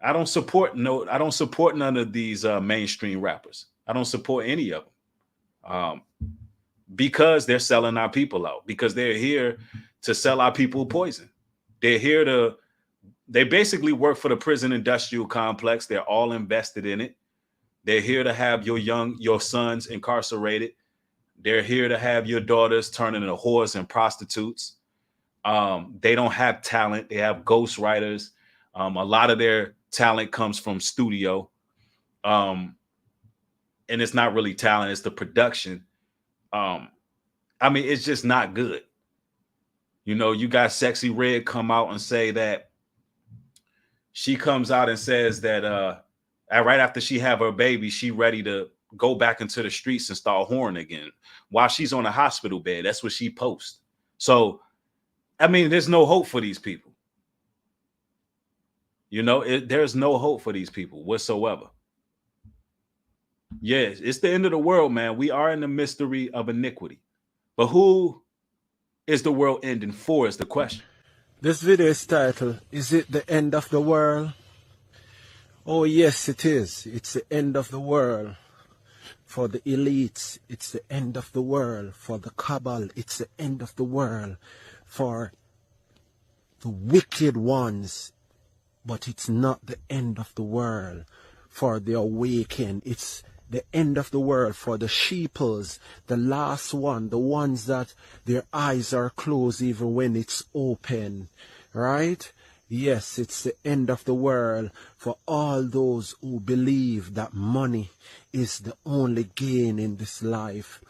I don't support none of these mainstream rappers. I don't support any of them. Because they're selling our people out, because they're here to sell our people poison. They basically work for the prison industrial complex. They're all invested in it. They're here to have your sons incarcerated. They're here to have your daughters turning into whores and prostitutes. They don't have talent. They have ghostwriters. A lot of their talent comes from studio. And it's not really talent, it's the production. I mean, it's just not good. You got Sexy Red come out and say that she comes out and says that right after she have her baby, she ready to go back into the streets and start whoring again while she's on a hospital bed. That's what she posts. So, I mean, there's no hope for these people. There's no hope for these people whatsoever. Yes, it's the end of the world, man. We are in the mystery of iniquity. But who is the world ending for is the question. This video is titled, Is it the end of the world? Oh, yes, it is. It's the end of the world for the elites. It's the end of the world for the cabal. It's the end of the world for the wicked ones. But it's not the end of the world for the awakened. It's the end of the world for the sheeples, the last one, the ones that their eyes are closed even when it's open, right? Yes, it's the end of the world for all those who believe that money is the only gain in this life.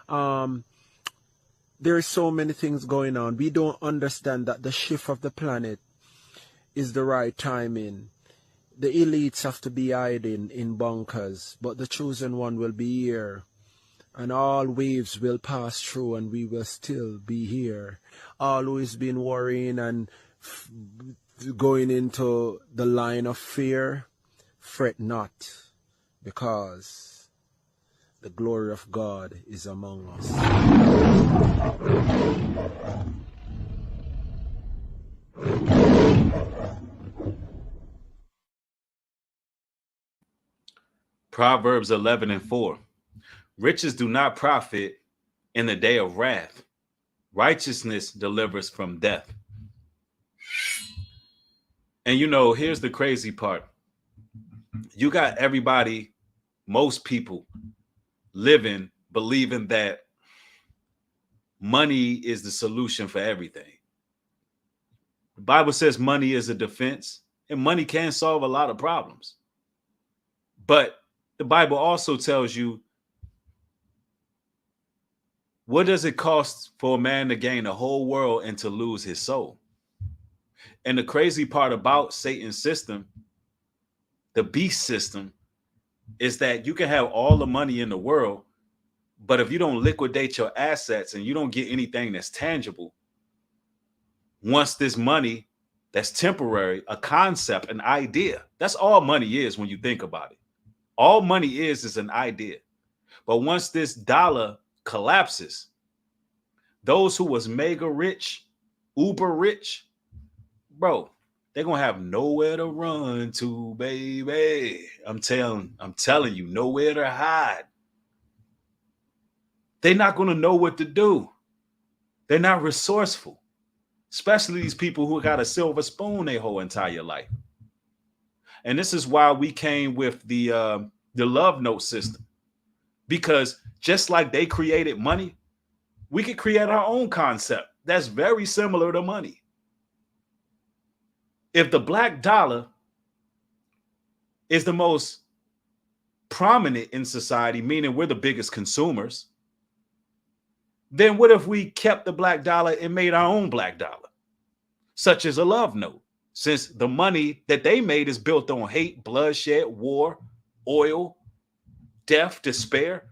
There are so many things going on. We don't understand that the shift of the planet is the right timing. The elites have to be hiding in bunkers, but the chosen one will be here. And all waves will pass through and we will still be here. All who has been worrying and going into the line of fear, fret not, because the glory of God is among us. Proverbs 11:4. Riches do not profit in the day of wrath. Righteousness delivers from death. And here's the crazy part. You got everybody, most people, believing that money is the solution for everything. The Bible says money is a defense, and money can solve a lot of problems. But the Bible also tells you, what does it cost for a man to gain the whole world and to lose his soul? And the crazy part about Satan's system, the beast system, is that you can have all the money in the world, but if you don't liquidate your assets and you don't get anything that's tangible, once this money, that's temporary, a concept, an idea. That's all money is when you think about it. All money is an idea. But once this dollar collapses, those who was mega rich, uber rich, bro, they're gonna have nowhere to run to, baby. I'm telling you, nowhere to hide. They're not gonna know what to do. They're not resourceful, especially these people who got a silver spoon their whole entire life. And this is why we came with the love note system, because just like they created money, we could create our own concept that's very similar to money. If the black dollar is the most prominent in society, meaning we're the biggest consumers, then what if we kept the black dollar and made our own black dollar, such as a love note, since the money that they made is built on hate, bloodshed, war, oil, death, despair?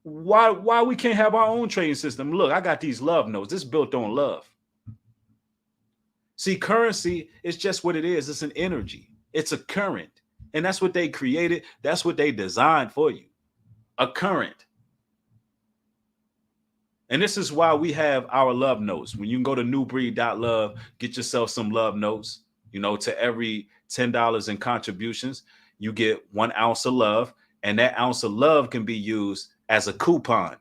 Why we can't have our own trading system? Look, I got these love notes. This is built on love. See, currency is just what it is. It's an energy. It's a current. And that's what they created. That's what they designed for you. A current. And this is why we have our love notes. When you can go to newbreed.love, get yourself some love notes. You know, to every $10 in contributions, you get 1 ounce of love. And that ounce of love can be used as a coupon.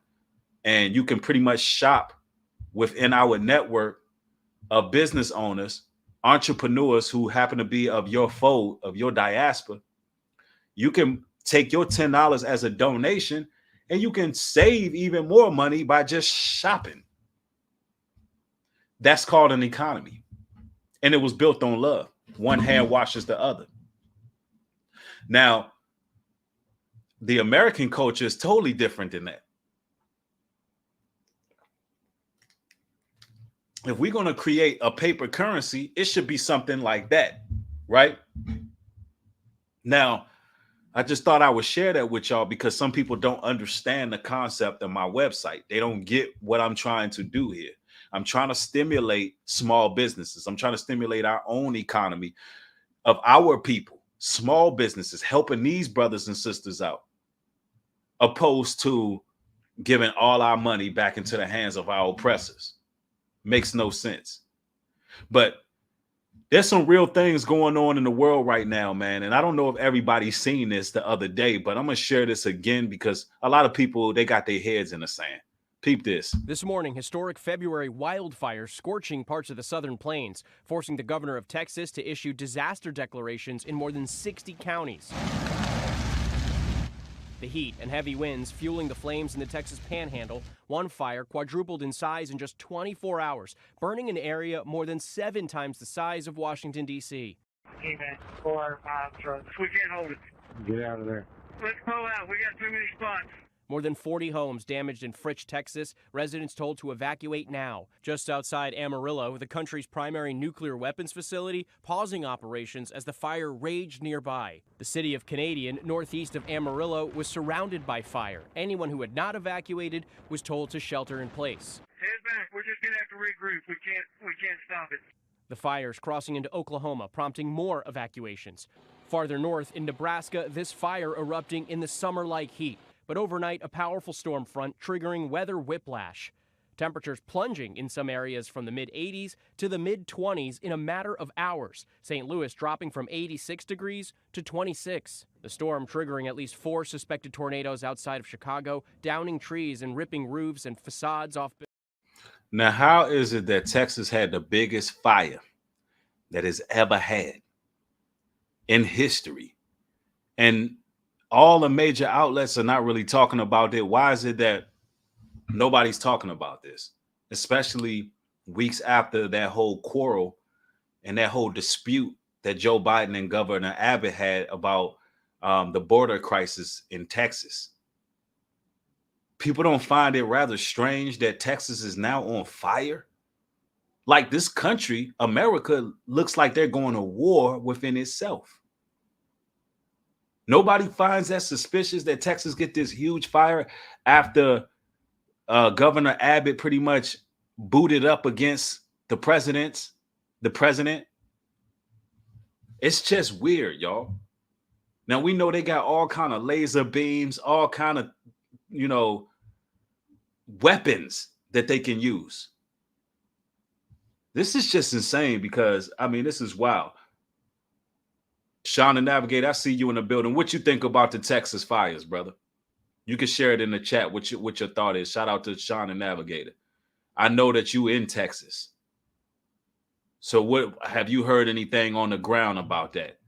And you can pretty much shop within our network of business owners, entrepreneurs who happen to be of your fold, of your diaspora. You can take your $10 as a donation, and you can save even more money by just shopping. That's called an economy. And it was built on love. One hand washes the other. Now, the American culture is totally different than that. If we're going to create a paper currency, it should be something like that, right? Now, I just thought I would share that with y'all because some people don't understand the concept of my website. They don't get what I'm trying to do here. I'm trying to stimulate small businesses. I'm trying to stimulate our own economy of our people, small businesses, helping these brothers and sisters out, opposed to giving all our money back into the hands of our oppressors. Makes no sense. But there's some real things going on in the world right now, man. And I don't know if everybody's seen this the other day, but I'm going to share this again because a lot of people, they got their heads in the sand. Peep this. This morning, historic February wildfires scorching parts of the southern plains, forcing the governor of Texas to issue disaster declarations in more than 60 counties. The heat and heavy winds fueling the flames in the Texas Panhandle. One fire quadrupled in size in just 24 hours, burning an area more than 7 times the size of Washington, D.C. Hey, man, 4 or 5 trucks. We can't hold it. Get out of there. Let's pull out. We got too many spots. More than 40 homes damaged in Fritch, Texas. Residents told to evacuate now. Just outside Amarillo, the country's primary nuclear weapons facility, pausing operations as the fire raged nearby. The city of Canadian, northeast of Amarillo, was surrounded by fire. Anyone who had not evacuated was told to shelter in place. Head back. We're just going to have to regroup. We can't stop it. The fires crossing into Oklahoma, prompting more evacuations. Farther north in Nebraska, this fire erupting in the summer-like heat. But overnight, a powerful storm front triggering weather whiplash. Temperatures plunging in some areas from the mid-80s to the mid-20s in a matter of hours. St. Louis dropping from 86 degrees to 26. The storm triggering at least 4 suspected tornadoes outside of Chicago, downing trees and ripping roofs and facades off. Now, how is it that Texas had the biggest fire that it's ever had in history? And all the major outlets are not really talking about it. Why is it that nobody's talking about this, especially weeks after that whole quarrel and that whole dispute that Joe Biden and Governor Abbott had about the border crisis in Texas? People don't find it rather strange that Texas is now on fire? Like this country, America, looks like they're going to war within itself. Nobody finds that suspicious that Texas get this huge fire after Governor Abbott pretty much booted up against the president It's just weird, y'all. Now we know they got all kind of laser beams, all kind of, you know, weapons that they can use. This is just insane because, I mean, this is wild. Sean the Navigator, I see you in the building. What you think about the Texas fires, brother? You can share it in the chat what your thought is. Shout out to Sean the Navigator. I know that you in Texas. So what have you heard anything on the ground about that?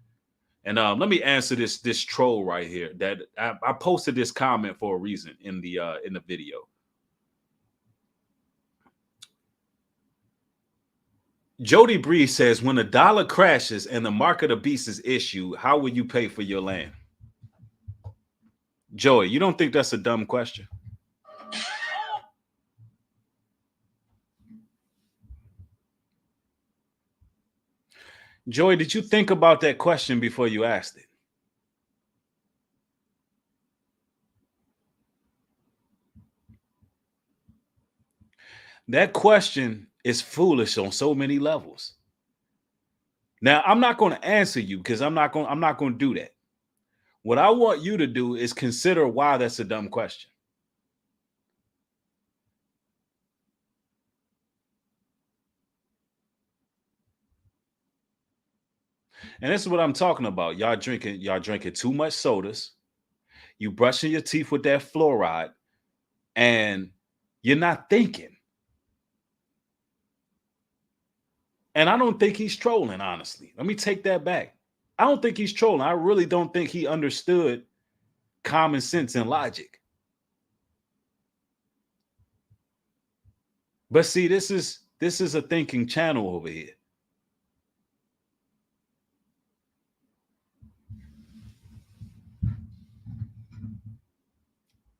And let me answer this troll right here. That I posted this comment for a reason in the video. Jody Bree says, when the dollar crashes and the market of beasts is issued, how will you pay for your land? Joey, you don't think that's a dumb question? Joey, did you think about that question before you asked it? That question is foolish on so many levels. Now, I'm not going to answer you because I'm not going to do that. What I want you to do is consider why that's a dumb question. And this is what I'm talking about. Y'all drinking too much sodas. You brushing your teeth with that fluoride, and you're not thinking. And I don't think he's trolling, honestly. Let me take that back. I don't think he's trolling. I really don't think he understood common sense and logic. But see, this is a thinking channel over here.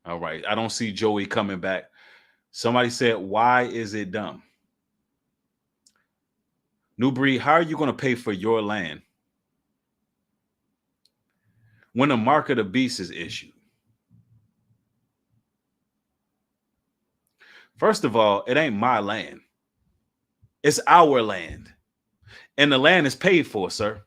All right. I don't see Joey coming back. Somebody said, why is it dumb? New Breed, how are you going to pay for your land when the market of beasts is issued? First of all, it ain't my land. It's our land. And the land is paid for, sir.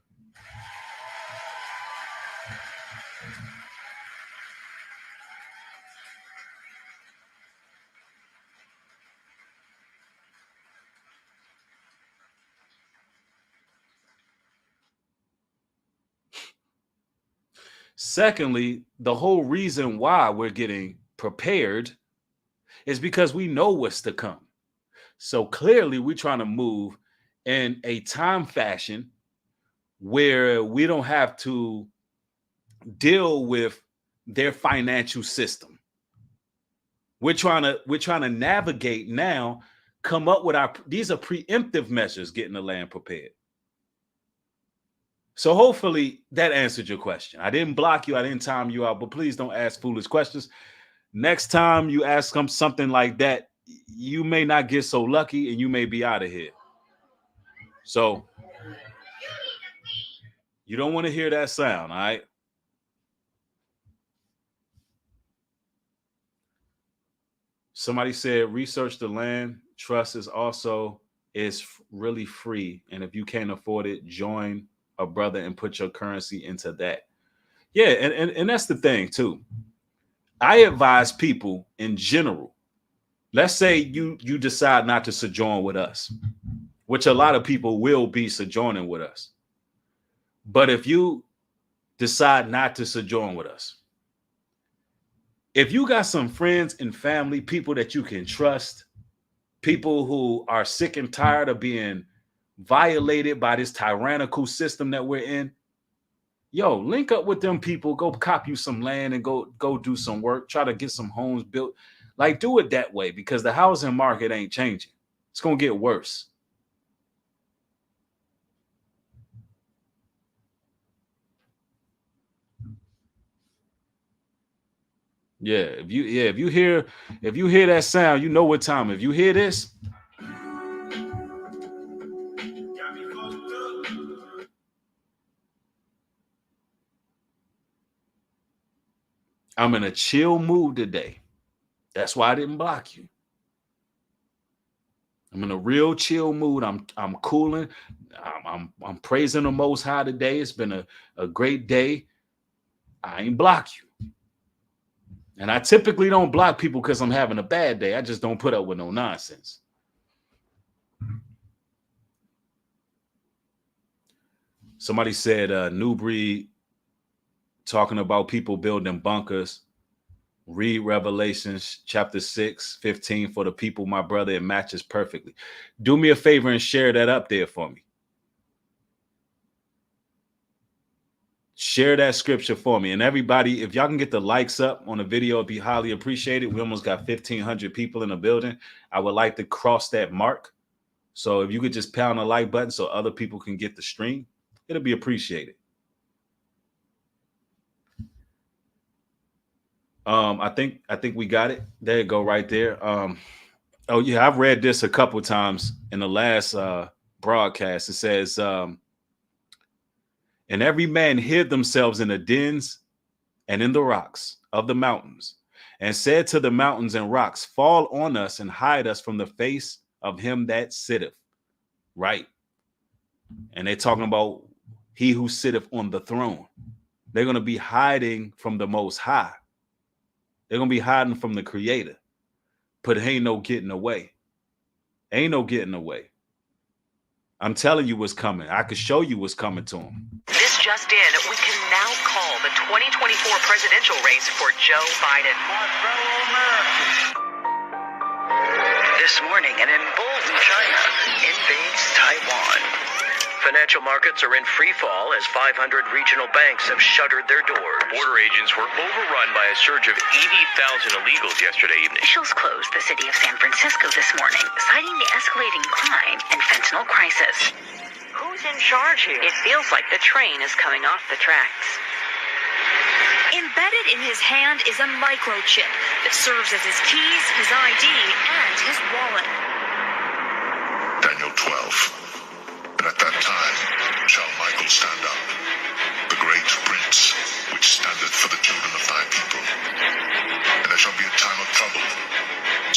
Secondly, the whole reason why we're getting prepared is because we know what's to come. So clearly we're trying to move in a time fashion where we don't have to deal with their financial system. We're trying to navigate now, come up with these are preemptive measures getting the land prepared. So hopefully that answered your question. I didn't block you. I didn't time you out, but please don't ask foolish questions. Next time you ask them something like that, you may not get so lucky and you may be out of here. So you don't want to hear that sound, all right? Somebody said research the land. Trust is really free. And if you can't afford it, join a brother and put your currency into that. Yeah, and that's the thing too. I advise people in general. Let's say you decide not to sojourn with us, which a lot of people will be sojourning with us. But if you decide not to sojourn with us, if you got some friends and family, people that you can trust, people who are sick and tired of being violated by this tyrannical system that we're in, yo, link up with them people, go cop you some land and go do some work, try to get some homes built. Like, do it that way because the housing market ain't changing. It's going to get worse. Yeah, if you hear that sound, you know what time. If you hear this, I'm in a chill mood today. That's why I didn't block you. I'm in a real chill mood. I'm cooling. I'm praising the Most High today. It's been a great day. I ain't block you. And I typically don't block people because I'm having a bad day. I just don't put up with no nonsense. Somebody said New Breed talking about people building bunkers. Read Revelations chapter 6:15 for the people, my brother. It matches perfectly. Do me a favor and share that up there for me. Share that scripture for me. And everybody, if y'all can get the likes up on the video, it'd be highly appreciated. We almost got 1,500 people in the building. I would like to cross that mark. So if you could just pound the like button so other people can get the stream, it'll be appreciated. I think we got it. There you go, right there. Oh yeah, I've read this a couple times in the last broadcast. It says, and every man hid themselves in the dens and in the rocks of the mountains, and said to the mountains and rocks, fall on us and hide us from the face of him that sitteth. Right. And they're talking about he who sitteth on the throne. They're going to be hiding from the Most High. They're going to be hiding from the Creator. But ain't no getting away. Ain't no getting away. I'm telling you what's coming. I could show you what's coming to him. This just in, we can now call the 2024 presidential race for Joe Biden. My fellow Americans. This morning, an emboldened China invades Taiwan. Financial markets are in free fall as 500 regional banks have shuttered their doors. Border agents were overrun by a surge of 80,000 illegals yesterday evening. Officials closed the city of San Francisco this morning, citing the escalating crime and fentanyl crisis. Who's in charge here? It feels like the train is coming off the tracks. Embedded in his hand is a microchip that serves as his keys, his ID, and his wallet. Daniel 12. And at that time shall Michael stand up, the great prince, which standeth for the children of thy people. And there shall be a time of trouble,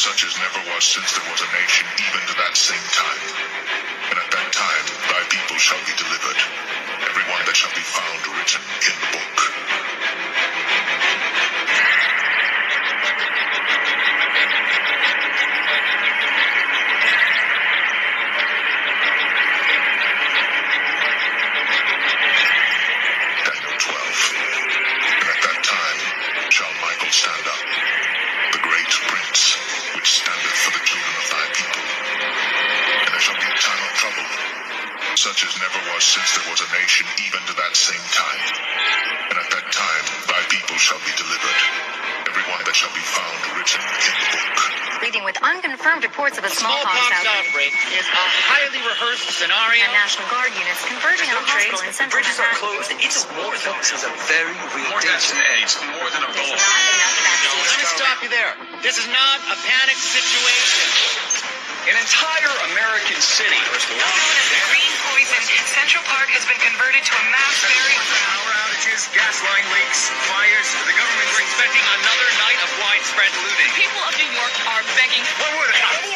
such as never was since there was a nation, even to that same time. And at that time thy people shall be delivered, every one that shall be found written in the book. Stand up, the great prince, which standeth for the children of thy people. And there shall be a time of trouble, such as never was since there was a nation, even to that same time. And at that time thy people shall be delivered, every one that shall be found written in the book. Leading with unconfirmed reports of a smallpox outbreak is a highly rehearsed scenario. And National Guard units converging on a hospital in central Bridges are closed. It's more than this is a very real danger. It's more than a bullet. Let me stop you there. This is not a panic situation. An entire American city. Known as the Green Poison, Central Park has been converted to a mass burial ground. Power outages, gas line leaks, fires. The government's expecting another night of widespread looting. People of New York are begging. What would it happen?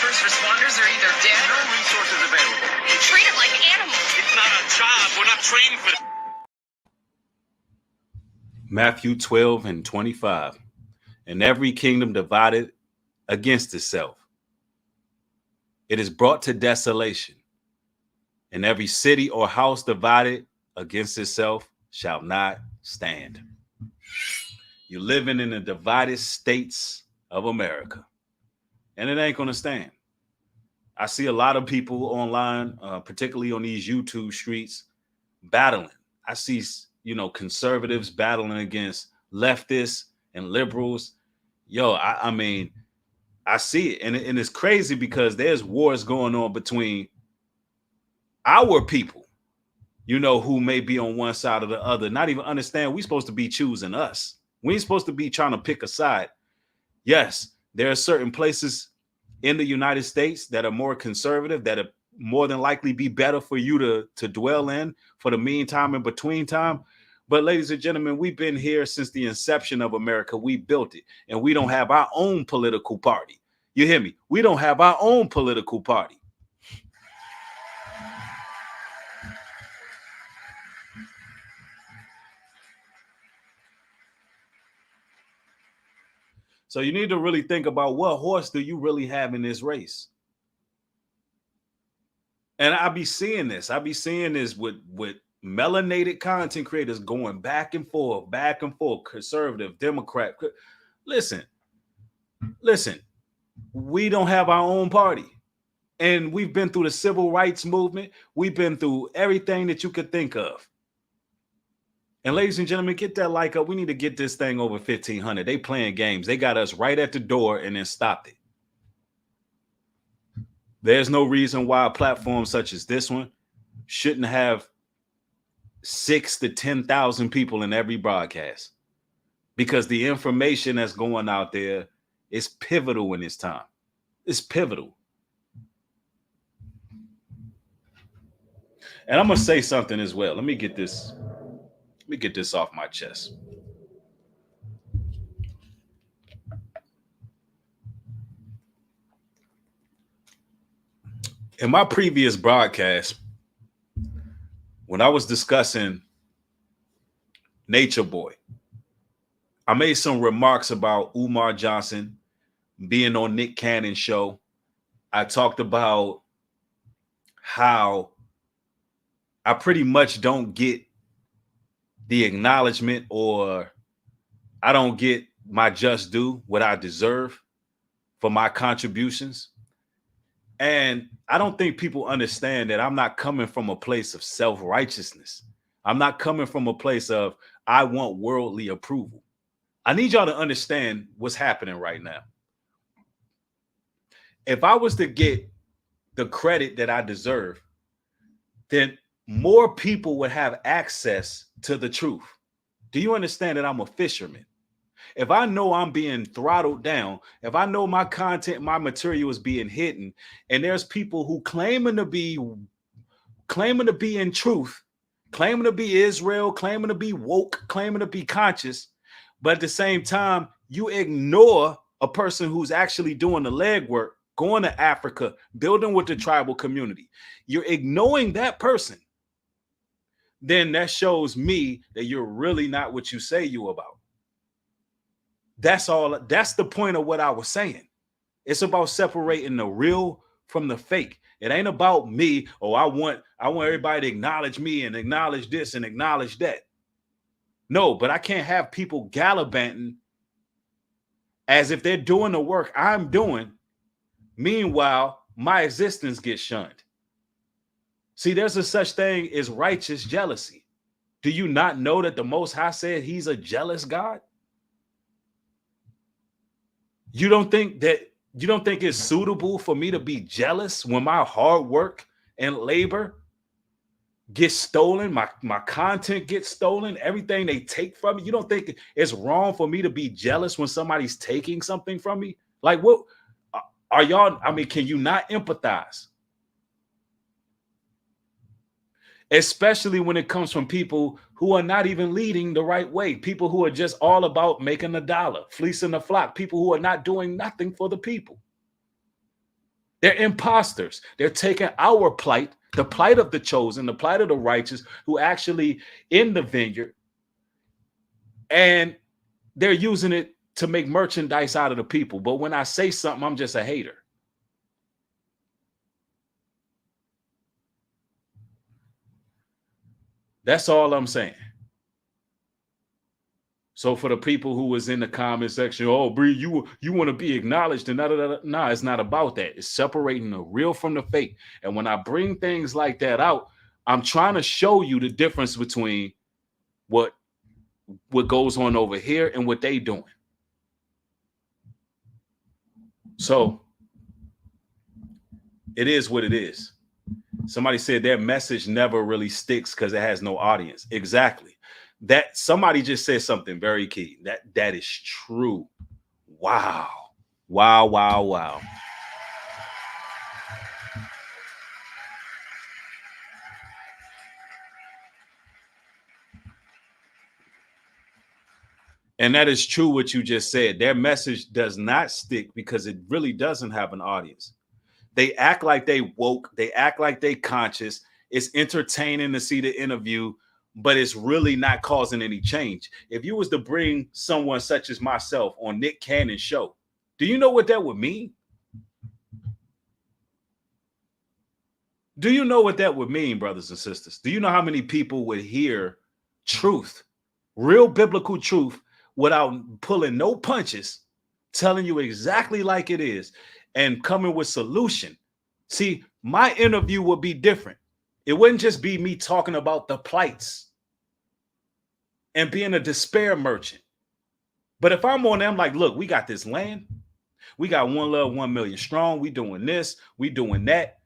First responders are either dead No resources available. treated like animals. It's not a job. We're not trained for that. Matthew 12:25. And every kingdom divided against itself, it is brought to desolation. And every city or house divided against itself shall not stand. You're living in the divided states of America, and it ain't going to stand. I see a lot of people online, particularly on these YouTube streets, battling. I see, conservatives battling against leftists and liberals. Yo, I mean, I see it. And it's crazy because there's wars going on between our people, who may be on one side or the other, not even understand we're supposed to be choosing us. We ain't supposed to be trying to pick a side. Yes, there are certain places in the United States that are more conservative, that are more than likely be better for you to dwell in for the meantime and between time. But ladies and gentlemen, we've been here since the inception of America. We built it, and we don't have our own political party. You hear me? We don't have our own political party. So you need to really think about what horse do you really have in this race? And I be seeing this. I be seeing this with melanated content creators going back and forth, conservative, Democrat. Listen. We don't have our own party. And we've been through the civil rights movement. We've been through everything that you could think of. And ladies and gentlemen, get that like up. We need to get this thing over 1,500. They playing games. They got us right at the door and then stopped it. There's no reason why a platform such as this one shouldn't have 6,000 to 10,000 people in every broadcast, because the information that's going out there is pivotal in this time. It's pivotal. And I'm going to say something as well. Let me get this off my chest. In my previous broadcast, when I was discussing Nature Boy, I made some remarks about Umar Johnson being on Nick Cannon's show. I talked about how I pretty much don't get the acknowledgement, or I don't get my just due, what I deserve for my contributions. And I don't think people understand that I'm not coming from a place of self-righteousness. I'm not coming from a place of I want worldly approval. I need y'all to understand what's happening right now. If I was to get the credit that I deserve, then more people would have access to the truth. Do you understand that I'm a fisherman? If I know I'm being throttled down, if I know my content, my material is being hidden, and there's people who claiming to be in truth, claiming to be Israel, claiming to be woke, claiming to be conscious, but at the same time, you ignore a person who's actually doing the legwork, going to Africa, building with the tribal community. You're ignoring that person. Then that shows me that you're really not what you say you about. That's all. That's the point of what I was saying. It's about separating the real from the fake. It ain't about me. Oh, I want everybody to acknowledge me and acknowledge this and acknowledge that. No, but I can't have people gallivanting as if they're doing the work I'm doing. Meanwhile, my existence gets shunned. See, there's a such thing as righteous jealousy. Do you not know that the Most High said he's a jealous God? You don't think it's suitable for me to be jealous when my hard work and labor gets stolen, my content gets stolen, everything they take from me? You don't think it's wrong for me to be jealous when somebody's taking something from me? Like, what are y'all? I mean, can you not empathize? Especially when it comes from people who are not even leading the right way, people who are just all about making a dollar, fleecing the flock, people who are not doing nothing for the people. They're imposters. They're taking our plight, the plight of the chosen, the plight of the righteous who actually in the vineyard, and they're using it to make merchandise out of the people. But when I say something, I'm just a hater. That's all I'm saying. So for the people who was in the comment section, oh, Bree, you want to be acknowledged and nah, it's not about that. It's separating the real from the fake. And when I bring things like that out, I'm trying to show you the difference between what goes on over here and what they doing. So it is what it is. Somebody said their message never really sticks because it has no audience. Exactly. That somebody just said something very key. That is true. Wow. Wow, wow, wow. And that is true what you just said. Their message does not stick because it really doesn't have an audience. They act like they woke. They act like they conscious. It's entertaining to see the interview, but it's really not causing any change. If you was to bring someone such as myself on Nick Cannon's show, do you know what that would mean? Do you know what that would mean, brothers and sisters? Do you know how many people would hear truth, real biblical truth, without pulling no punches, telling you exactly like it is, and coming with solution? See, my interview would be different. It wouldn't just be me talking about the plights and being a despair merchant. But if I'm on them, like, look, we got this land. We got one love, 1 million strong. We doing this. We doing that.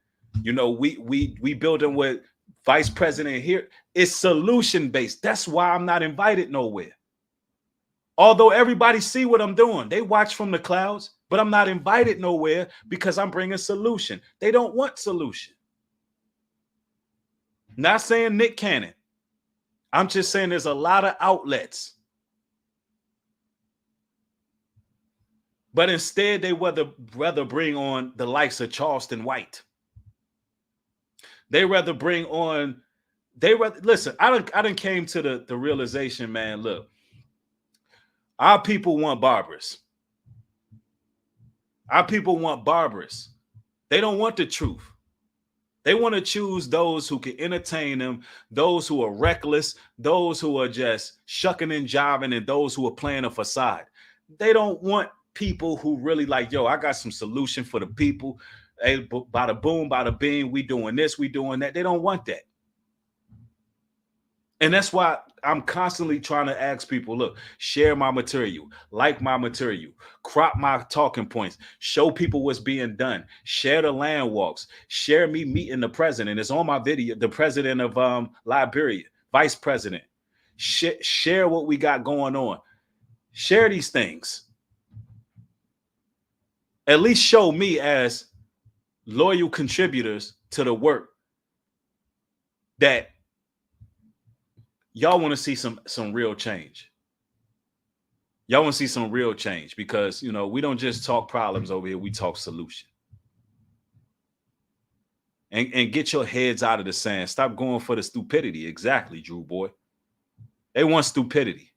You know, we building with vice president here. It's solution based. That's why I'm not invited nowhere. Although everybody see what I'm doing, they watch from the clouds, but I'm not invited nowhere because I'm bringing solution. They don't want solution. Not saying Nick Cannon. I'm just saying there's a lot of outlets. But instead, they rather bring on the likes of Charleston White. They rather bring on, listen, I done came to the realization, man, look, our people want barbers. Our people want barbers. They don't want the truth. They want to choose those who can entertain them, those who are reckless, those who are just shucking and jiving, and those who are playing a facade. They don't want people who really like, yo, I got some solution for the people. Hey, bada boom, bada bing, we doing this, we doing that. They don't want that. And that's why I'm constantly trying to ask people, look, share my material, like my material, crop my talking points, show people what's being done, share the land walks, share me meeting the president. It's on my video, the president of Liberia, vice president. Share what we got going on. Share these things. At least show me as loyal contributors to the work that y'all want to see some real change. Y'all want to see some real change because, you know, we don't just talk problems over here. We talk solution. And get your heads out of the sand. Stop going for the stupidity. Exactly, Drew boy. They want stupidity.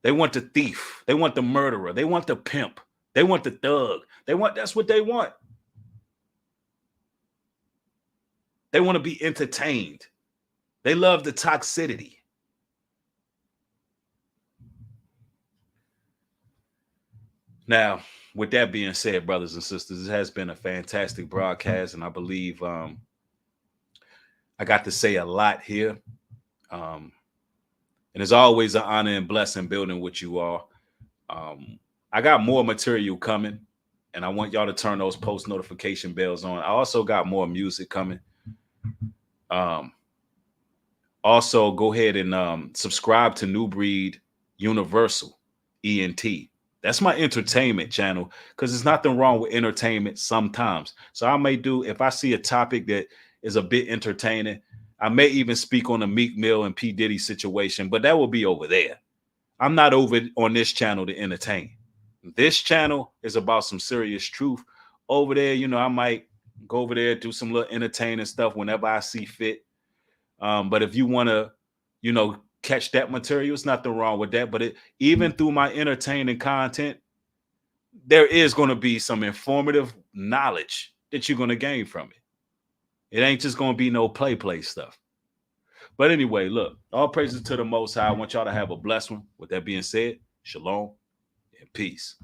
They want the thief. They want the murderer. They want the pimp. They want the thug. That's what they want. They want to be entertained. They love the toxicity. Now, with that being said, brothers and sisters, it has been a fantastic broadcast, and I believe I got to say a lot here. And it's always an honor and blessing building with you all. I got more material coming, and I want y'all to turn those post notification bells on. I also got more music coming. Also, go ahead and subscribe to New Breed Universal, ENT. That's my entertainment channel because there's nothing wrong with entertainment sometimes. So I may do, if I see a topic that is a bit entertaining, I may even speak on the Meek Mill and P. Diddy situation, but that will be over there. I'm not over on this channel to entertain. This channel is about some serious truth. Over there, you know, I might go over there, do some little entertaining stuff whenever I see fit. But if you want to, you know, catch that material, there's nothing wrong with that. But even through my entertaining content, there is going to be some informative knowledge that you're going to gain from it. It ain't just going to be no play stuff. But anyway, look, all praises to the Most High. I want y'all to have a blessed one. With that being said, shalom and peace.